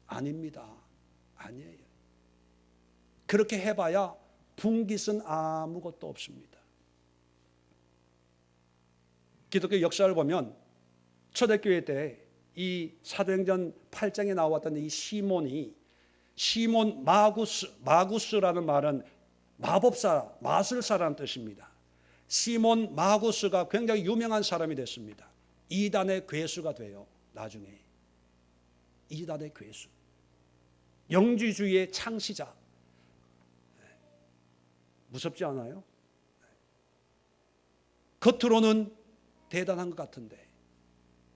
아닙니다. 아니에요. 그렇게 해봐야 분깃은 아무것도 없습니다. 기독교 역사를 보면 초대교회 때 이 사도행전 8장에 나왔던 이 시몬 마구스라는 말은 마법사, 마술사라는 뜻입니다. 시몬 마구스가 굉장히 유명한 사람이 됐습니다. 이단의 괴수가 돼요. 나중에 이단의 괴수, 영지주의의 창시자. 무섭지 않아요? 겉으로는 대단한 것 같은데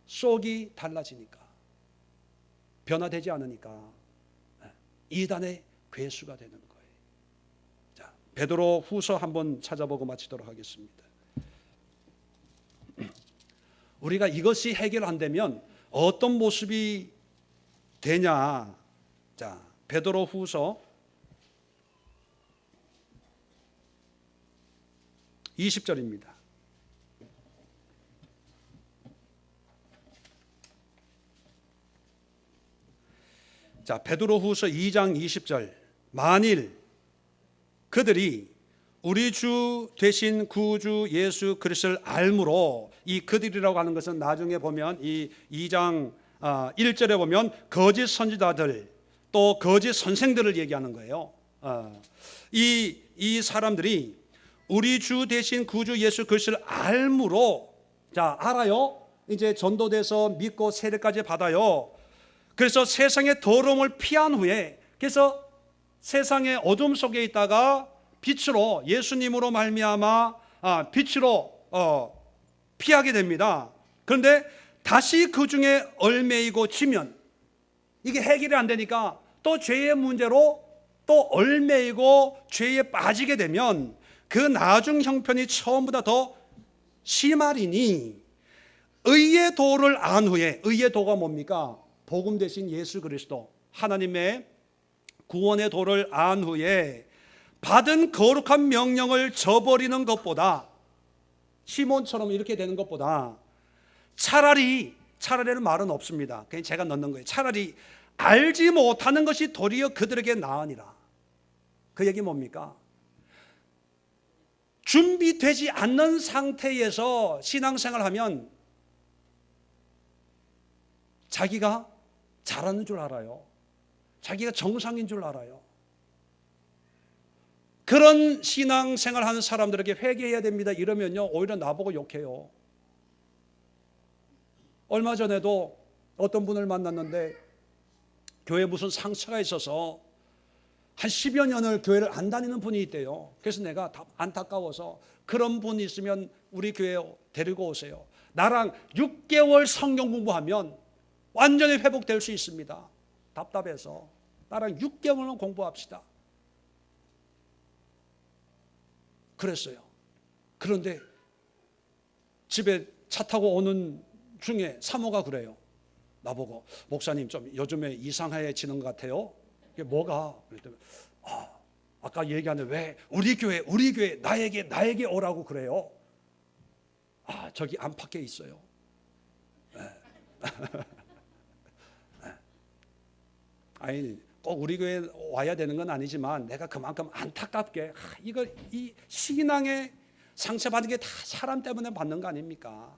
속이 달라지니까, 변화되지 않으니까 이단의 괴수가 되는 거예요. 자, 베드로 후서 한번 찾아보고 마치도록 하겠습니다. 우리가 이것이 해결 안 되면 어떤 모습이 되냐. 자, 베드로 후서 20절입니다. 자, 베드로후서 2장 20절. 만일 그들이 우리 주 되신 구주 예수 그리스도를 알므로, 이 그들이라고 하는 것은 나중에 보면 이 2장 1절에 보면 거짓 선지자들 또 거짓 선생들을 얘기하는 거예요. 이 사람들이 우리 주 되신 구주 예수 그리스도를 알므로, 자, 알아요. 이제 전도돼서 믿고 세례까지 받아요. 그래서 세상의 더러움을 피한 후에, 그래서 세상의 어둠 속에 있다가 빛으로, 예수님으로 말미암아 빛으로 피하게 됩니다. 그런데 다시 그 중에 얽매이고 지면, 이게 해결이 안 되니까 또 죄의 문제로 또 얽매이고 죄에 빠지게 되면 그 나중 형편이 처음보다 더 심하리니, 의의 도를 안 후에, 의의 도가 뭡니까? 복음 대신 예수 그리스도, 하나님의 구원의 도를 안 후에 받은 거룩한 명령을 저버리는 것보다, 시몬처럼 이렇게 되는 것보다 차라리는 말은 없습니다. 그냥 제가 넣는 거예요. 차라리 알지 못하는 것이 도리어 그들에게 나으니라. 그 얘기 뭡니까? 준비되지 않는 상태에서 신앙생활하면 자기가 잘하는 줄 알아요. 자기가 정상인 줄 알아요. 그런 신앙생활 하는 사람들에게 회개해야 됩니다. 이러면요, 오히려 나보고 욕해요. 얼마 전에도 어떤 분을 만났는데 교회에 무슨 상처가 있어서 한 10여 년을 교회를 안 다니는 분이 있대요. 그래서 내가 안타까워서, 그런 분 있으면 우리 교회에 데리고 오세요. 나랑 6개월 성경 공부하면 완전히 회복될 수 있습니다. 답답해서 나랑 6개월은 공부합시다. 그랬어요. 그런데 집에 차 타고 오는 중에 사모가 그래요. 나보고, 목사님 좀 요즘에 이상해지는 것 같아요. 이게 뭐가? 그랬더니 아까 얘기하는데 왜 우리 교회 나에게 오라고 그래요? 저기 안팎에 있어요. 아니, 꼭 우리 교회에 와야 되는 건 아니지만 내가 그만큼 안타깝게, 이 신앙의 상처받은 게 다 사람 때문에 받는 거 아닙니까?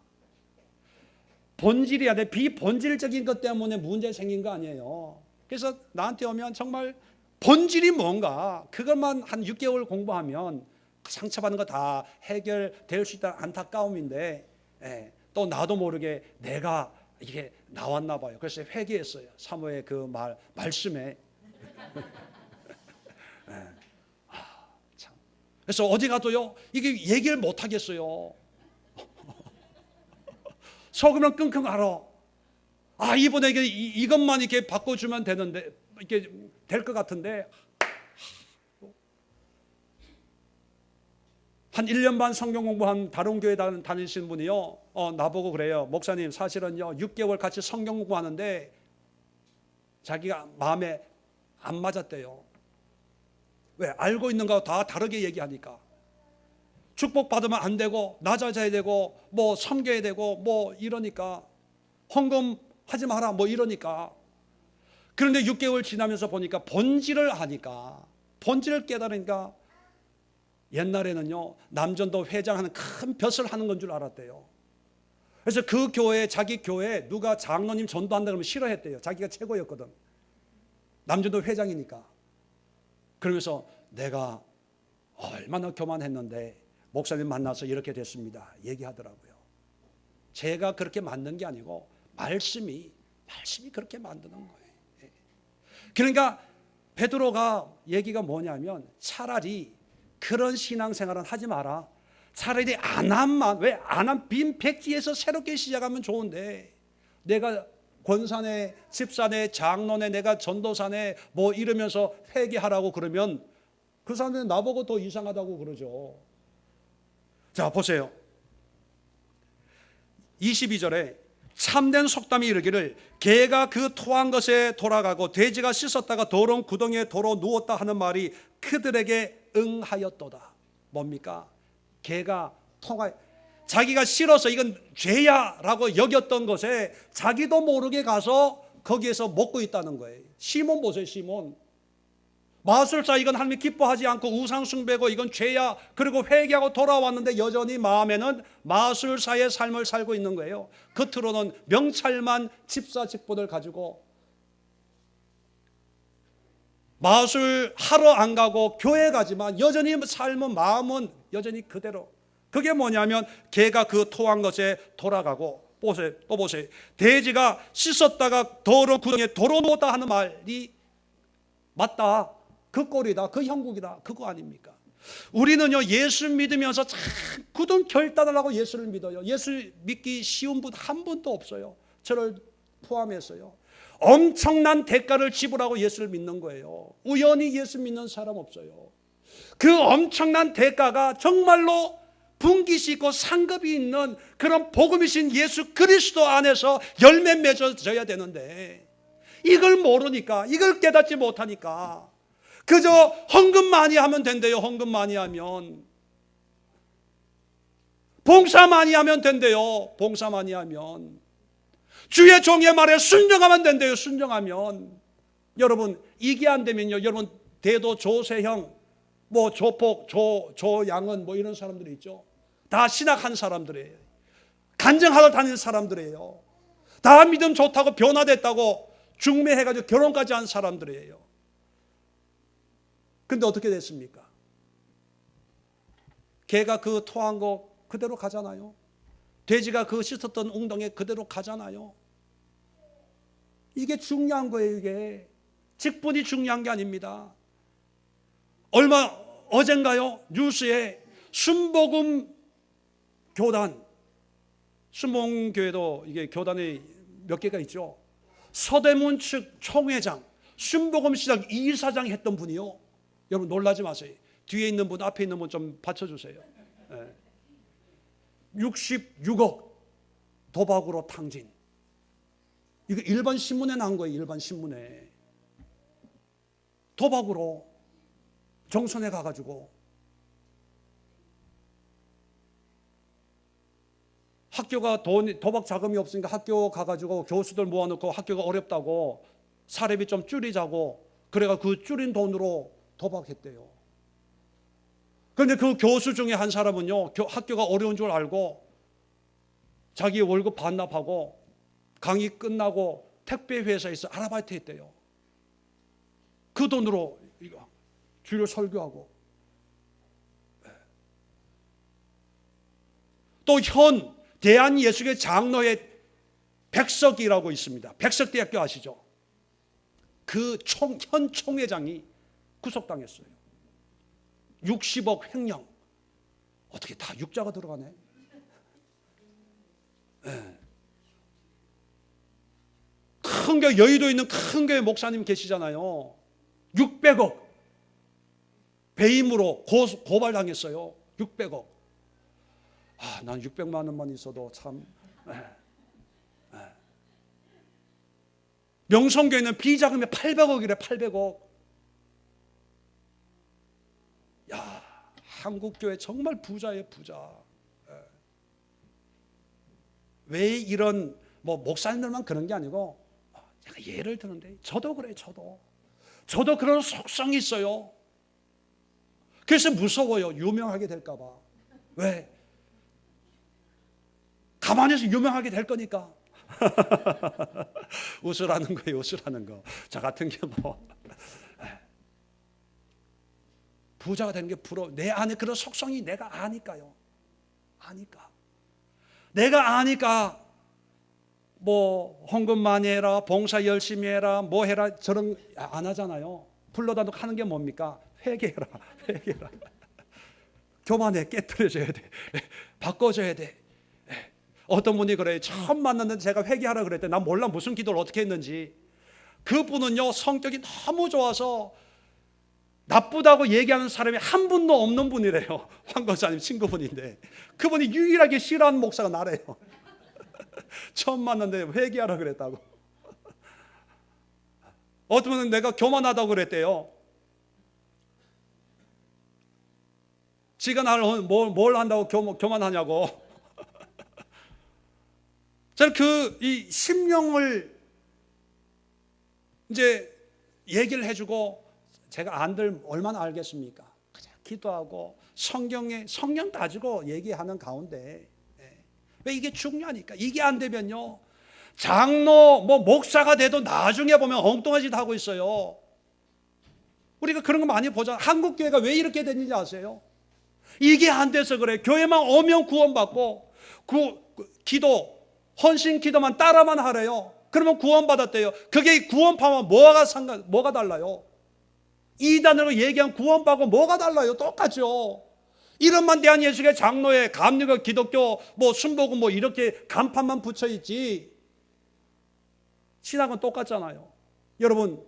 본질이야 돼. 비본질적인 것 때문에 문제 생긴 거 아니에요. 그래서 나한테 오면 정말 본질이 뭔가, 그것만 한 6개월 공부하면 상처받는 거 다 해결될 수 있다는 안타까움인데, 또 나도 모르게 내가 이게 나왔나 봐요. 그래서 회개했어요. 사모의 그 말씀에. 네. 참. 그래서 어디 가도요, 이게 얘기를 못 하겠어요. 속으면 끙끙 앓아. 이번에 이것만 이렇게 바꿔주면 되는데, 이렇게 될 것 같은데, 한 1년 반 성경 공부한 다른 교회 다니시는 분이요, 나보고 그래요. 목사님, 사실은요 6개월 같이 성경 공부하는데 자기가 마음에 안 맞았대요. 왜? 알고 있는 거 다 다르게 얘기하니까. 축복받으면 안 되고, 낮아져야 되고, 뭐 섬겨야 되고, 뭐 이러니까, 헌금 하지 마라 뭐 이러니까. 그런데 6개월 지나면서 보니까 본질을 아니까, 본질을 깨달으니까, 옛날에는요 남전도 회장하는 큰 벼슬 하는 건 줄 알았대요. 그래서 그 교회, 자기 교회 누가 장로님 전도한다 그러면 싫어했대요. 자기가 최고였거든, 남전도 회장이니까. 그러면서 내가 얼마나 교만했는데 목사님 만나서 이렇게 됐습니다 얘기하더라고요. 제가 그렇게 만든 게 아니고 말씀이 그렇게 만드는 거예요. 그러니까 베드로가 얘기가 뭐냐면, 차라리 그런 신앙생활은 하지 마라. 차라리 안함만, 왜? 안함 빈 백지에서 새롭게 시작하면 좋은데, 내가 권사네, 집사네, 장로네, 내가 전도사네 뭐 이러면서 회개하라고 그러면 그 사람들은 나보고 더 이상하다고 그러죠. 자, 보세요. 22절에 참된 속담이 이르기를 개가 그 토한 것에 돌아가고 돼지가 씻었다가 더러운 구덩이에 도로 누웠다 하는 말이 그들에게 응하였도다. 뭡니까? 개가 자기가 싫어서 이건 죄야 라고 여겼던 것에 자기도 모르게 가서 거기에서 먹고 있다는 거예요. 시몬 보세요. 시몬, 마술사, 이건 하나님이 기뻐하지 않고 우상 숭배고 이건 죄야, 그리고 회개하고 돌아왔는데 여전히 마음에는 마술사의 삶을 살고 있는 거예요. 겉으로는 명찰만 집사 직분을 가지고 마술 하러 안 가고 교회 가지만 여전히 삶은, 마음은 여전히 그대로. 그게 뭐냐면 개가 그 토한 것에 돌아가고, 보세요, 또 보세요. 돼지가 씻었다가 더러운 구덩이에 도로 놓았다 하는 말이 맞다. 그 꼴이다, 그 형국이다, 그거 아닙니까? 우리는요 예수 믿으면서 참 굳은 결단을 하고 예수를 믿어요. 예수 믿기 쉬운 분 한 분도 없어요. 저를 포함해서요. 엄청난 대가를 지불하고 예수를 믿는 거예요. 우연히 예수 믿는 사람 없어요. 그 엄청난 대가가 정말로 분깃이 있고 상급이 있는 그런 복음이신 예수 그리스도 안에서 열매 맺어져야 되는데, 이걸 모르니까, 이걸 깨닫지 못하니까 그저 헌금 많이 하면 된대요. 헌금 많이 하면, 봉사 많이 하면 된대요. 봉사 많이 하면, 주의 종의 말에 순종하면 된대요. 순종하면. 여러분, 이게 안 되면요, 여러분 대도 조세형, 뭐 조폭, 조양은 뭐 이런 사람들이 있죠. 다 신학한 사람들이에요. 간증하러 다니는 사람들이에요. 다 믿음 좋다고 변화됐다고 중매해가지고 결혼까지 한 사람들이에요. 근데 어떻게 됐습니까? 개가 그 토한 거 그대로 가잖아요. 돼지가 그 씻었던 웅덩이에 그대로 가잖아요. 이게 중요한 거예요. 이게 직분이 중요한 게 아닙니다. 어젠가요 뉴스에 순복음 교단, 순복음교회도 이게 교단이 몇 개가 있죠. 서대문 측 총회장, 순복음 시장 이사장 했던 분이요. 여러분 놀라지 마세요. 뒤에 있는 분, 앞에 있는 분 좀 받쳐주세요. 66억 도박으로 탕진. 이거 일반 신문에 난 거예요. 일반 신문에. 도박으로 정선에 가가지고 학교가 도박 자금이 없으니까 학교 가가지고 교수들 모아놓고 학교가 어렵다고 사례비 좀 줄이자고, 그래가 그 줄인 돈으로 도박했대요. 그런데 그 교수 중에 한 사람은요, 학교가 어려운 줄 알고 자기 월급 반납하고 강의 끝나고 택배 회사에서 아르바이트 했대요. 그 돈으로 주일 설교하고. 또 현 대한예수교 장로회 백석이라고 있습니다. 백석대학교 아시죠? 그 현 총회장이 구속당했어요. 60억 횡령. 어떻게 다 육자가 들어가네. 네. 큰 교회, 여의도에 있는 큰 교회 목사님 계시잖아요. 600억 배임으로 고발당했어요. 600억. 난 600만 원만 있어도 참. 명성교회는 비자금이 800억이래. 800억. 야, 한국교회 정말 부자예요, 부자. 왜 이런 목사님들만 그런 게 아니고, 제가 예를 드는데 저도 그래요. 저도 그런 속성이 있어요. 그래서 무서워요. 유명하게 될까 봐. 왜? 가만히 있어 유명하게 될 거니까. 웃으라는 거예요. 웃으라는 거. 저 같은 경우 부자가 되는 게 부러워. 내 안에 그런 속성이 내가 아니까요. 내가 아니까 헌금 많이 해라, 봉사 열심히 해라, 뭐 해라 저런 안 하잖아요. 불러다도 하는 게 뭡니까? 회개해라. 교만해. 깨트려줘야 돼. 바꿔줘야 돼. 어떤 분이 그래요. 처음 만났는데 제가 회개하라 그랬더니 난 몰라 무슨 기도를 어떻게 했는지. 그분은요 성격이 너무 좋아서 나쁘다고 얘기하는 사람이 한 분도 없는 분이래요. 황 권사님 친구분인데 그분이 유일하게 싫어하는 목사가 나래요. 처음 만났는데 회개하라 그랬다고. 어떤 분은 내가 교만하다고 그랬대요. 지가 나를 뭘 한다고 교만하냐고. 저는 이 심령을 이제 얘기를 해주고 제가 안들 얼마나 알겠습니까? 그냥 기도하고 성경 가지고 얘기하는 가운데 왜 이게 중요하니까. 이게 안 되면요 장로 목사가 돼도 나중에 보면 엉뚱한 짓 하고 있어요. 우리가 그런 거 많이 보잖아요. 한국 교회가 왜 이렇게 됐는지 아세요? 이게 안 돼서 그래. 교회만 오면 구원받고 기도 헌신 기도만 따라만 하래요. 그러면 구원받았대요. 그게 구원파와 뭐가 달라요? 이단으로 얘기한 구원파하고 뭐가 달라요? 똑같죠. 이름만 대한 예수의 장로회, 감리교, 기독교, 순복음 이렇게 간판만 붙여 있지. 신학은 똑같잖아요. 여러분,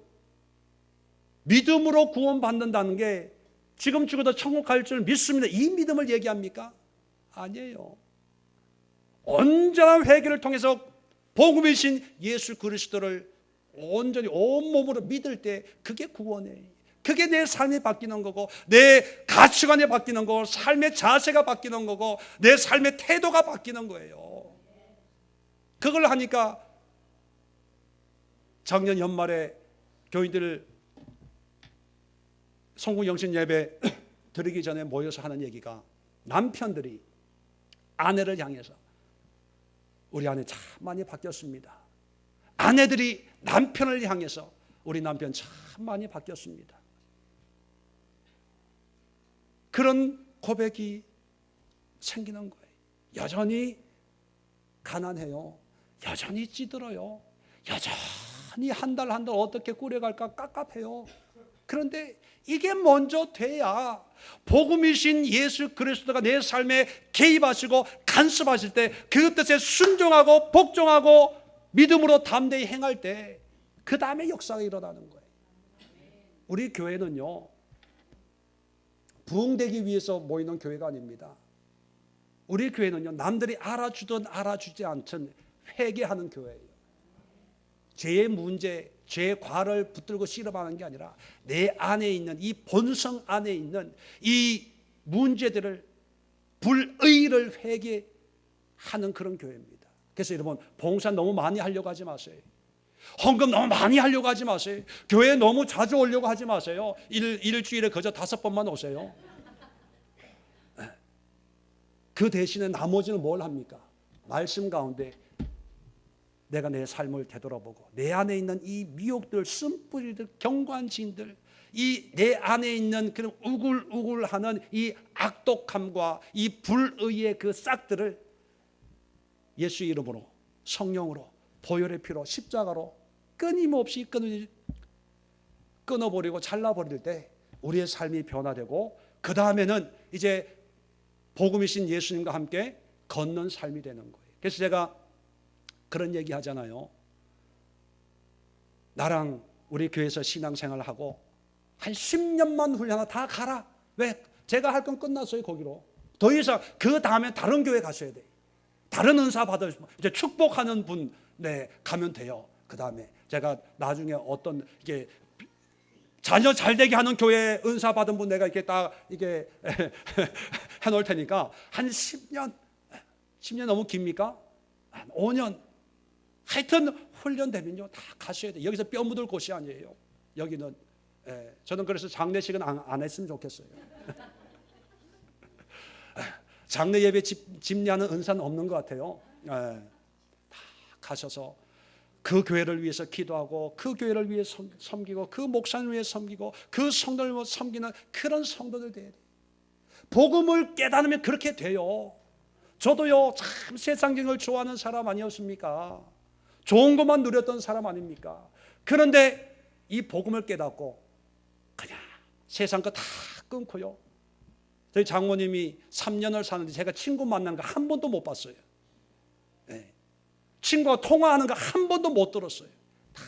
믿음으로 구원받는다는 게 지금 죽어도 천국 갈 줄 믿습니다. 이 믿음을 얘기합니까? 아니에요. 온전한 회개를 통해서 복음이신 예수 그리스도를 온전히 온몸으로 믿을 때 그게 구원이에요. 그게 내 삶이 바뀌는 거고 내 가치관이 바뀌는 거고 삶의 자세가 바뀌는 거고 내 삶의 태도가 바뀌는 거예요. 그걸 하니까 작년 연말에 교인들 성국 영신 예배 드리기 전에 모여서 하는 얘기가 남편들이 아내를 향해서 우리 아내 참 많이 바뀌었습니다. 아내들이 남편을 향해서 우리 남편 참 많이 바뀌었습니다. 그런 고백이 생기는 거예요. 여전히 가난해요. 여전히 찌들어요. 여전히 한 달 어떻게 꾸려갈까 깝깝해요. 그런데 이게 먼저 돼야 복음이신 예수 그리스도가 내 삶에 개입하시고 간섭하실 때 그 뜻에 순종하고 복종하고 믿음으로 담대히 행할 때 그 다음에 역사가 일어나는 거예요. 우리 교회는요 부흥되기 위해서 모이는 교회가 아닙니다. 우리 교회는요 남들이 알아주든 알아주지 않든 회개하는 교회예요. 죄의 문제, 죄의 과를 붙들고 씨름하는 게 아니라 내 안에 있는 이 본성 안에 있는 이 문제들을 불의를 회개하는 그런 교회입니다. 그래서 여러분 봉사 너무 많이 하려고 하지 마세요. 헌금 너무 많이 하려고 하지 마세요. 교회 너무 자주 오려고 하지 마세요. 일주일에 그저 5번만 오세요. 그 대신에 나머지는 뭘 합니까? 말씀 가운데 내가 내 삶을 되돌아보고 내 안에 있는 이 미혹들, 쓴뿌리들, 경관진들, 이 내 안에 있는 그런 우글우글하는 이 악독함과 이 불의의 그 싹들을 예수 이름으로 성령으로 보혈의 피로 십자가로 끊임없이 끊어버리고 잘라버릴 때 우리의 삶이 변화되고, 그 다음에는 이제 복음이신 예수님과 함께 걷는 삶이 되는 거예요. 그래서 제가 그런 얘기 하잖아요. 나랑 우리 교회에서 신앙생활을 하고 한 10년만 훈련하고 다 가라. 왜? 제가 할 건 끝났어요. 거기로. 더 이상 그 다음에 다른 교회 가셔야 돼요. 다른 은사 받으시면 이제 축복하는 분 가면 돼요. 그 다음에 제가 나중에 어떤 이게 자녀 잘 되게 하는 교회 은사 받은 분 내가 이렇게 딱 이게 해놓을 테니까 한 10년 너무 깁니까? 한 5년 하여튼 훈련되면요 다 가셔야 돼요. 여기서 뼈 묻을 곳이 아니에요. 여기는 저는 그래서 장례식은 안 했으면 좋겠어요. 장례 예배 집례하는 은사는 없는 것 같아요. 다 가셔서 그 교회를 위해서 기도하고, 그 교회를 위해 섬기고, 그 목사님을 위해 섬기고, 그 성도를 섬기는 그런 성도들 돼야 돼요. 복음을 깨달으면 그렇게 돼요. 저도요 참 세상적인 걸 좋아하는 사람 아니었습니까? 좋은 것만 누렸던 사람 아닙니까? 그런데 이 복음을 깨닫고 그냥 세상 거 다 끊고요. 저희 장모님이 3년을 사는데 제가 친구 만나는 거 한 번도 못 봤어요. 친구가 통화하는 거 한 번도 못 들었어요. 다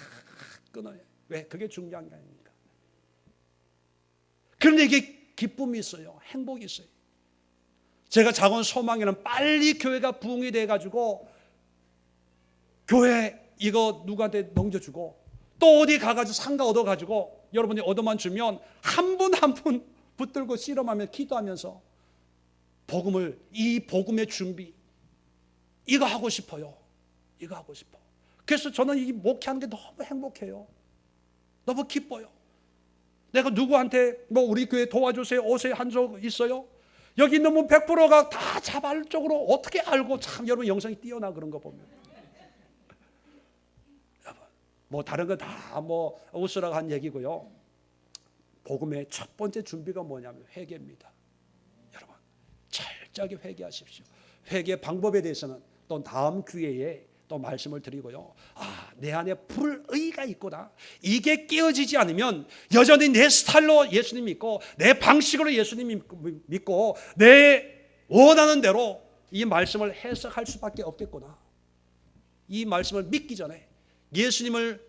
끊어요. 왜? 그게 중요한 게 아닙니까? 그런데 이게 기쁨이 있어요. 행복이 있어요. 제가 작은 소망에는 빨리 교회가 부흥이 돼가지고 교회 이거 누구한테 넘겨주고 또 어디 가가지고 상가 얻어가지고 여러분이 얻어만 주면 한 분 한 분 붙들고 씨름하며 기도하면서 이 복음의 준비 이거 하고 싶어요. 이거 하고 싶어. 그래서 저는 이 목회하는 게 너무 행복해요. 너무 기뻐요. 내가 누구한테 우리 교회 도와주세요 오세요 한 적 있어요? 여기 있는 분 100%가 다 자발적으로 어떻게 알고, 참 여러분 영성이 뛰어나 그런 거 보면 다른 거 다 웃으라고 한 얘기고요. 복음의 첫 번째 준비가 뭐냐면 회개입니다. 여러분 철저하게 회개하십시오. 회개 방법에 대해서는 또 다음 기회에 또 말씀을 드리고요. 내 안에 불의가 있구나. 이게 깨어지지 않으면 여전히 내 스타일로 예수님 믿고 내 방식으로 예수님 믿고 내 원하는 대로 이 말씀을 해석할 수밖에 없겠구나. 이 말씀을 믿기 전에, 예수님을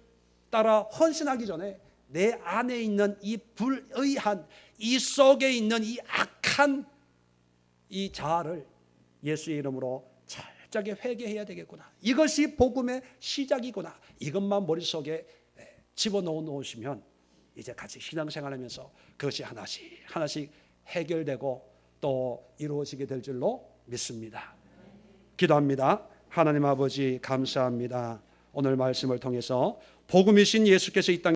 따라 헌신하기 전에 내 안에 있는 이 불의한, 이 속에 있는 이 악한 이 자아를 예수의 이름으로 철저하게 회개해야 되겠구나. 이것이 복음의 시작이구나. 이것만 머릿속에 집어넣어 놓으시면 이제 같이 신앙생활하면서 그것이 하나씩 해결되고 또 이루어지게 될 줄로 믿습니다. 기도합니다. 하나님 아버지 감사합니다. 오늘 말씀을 통해서 복음이신 예수께서 이 땅에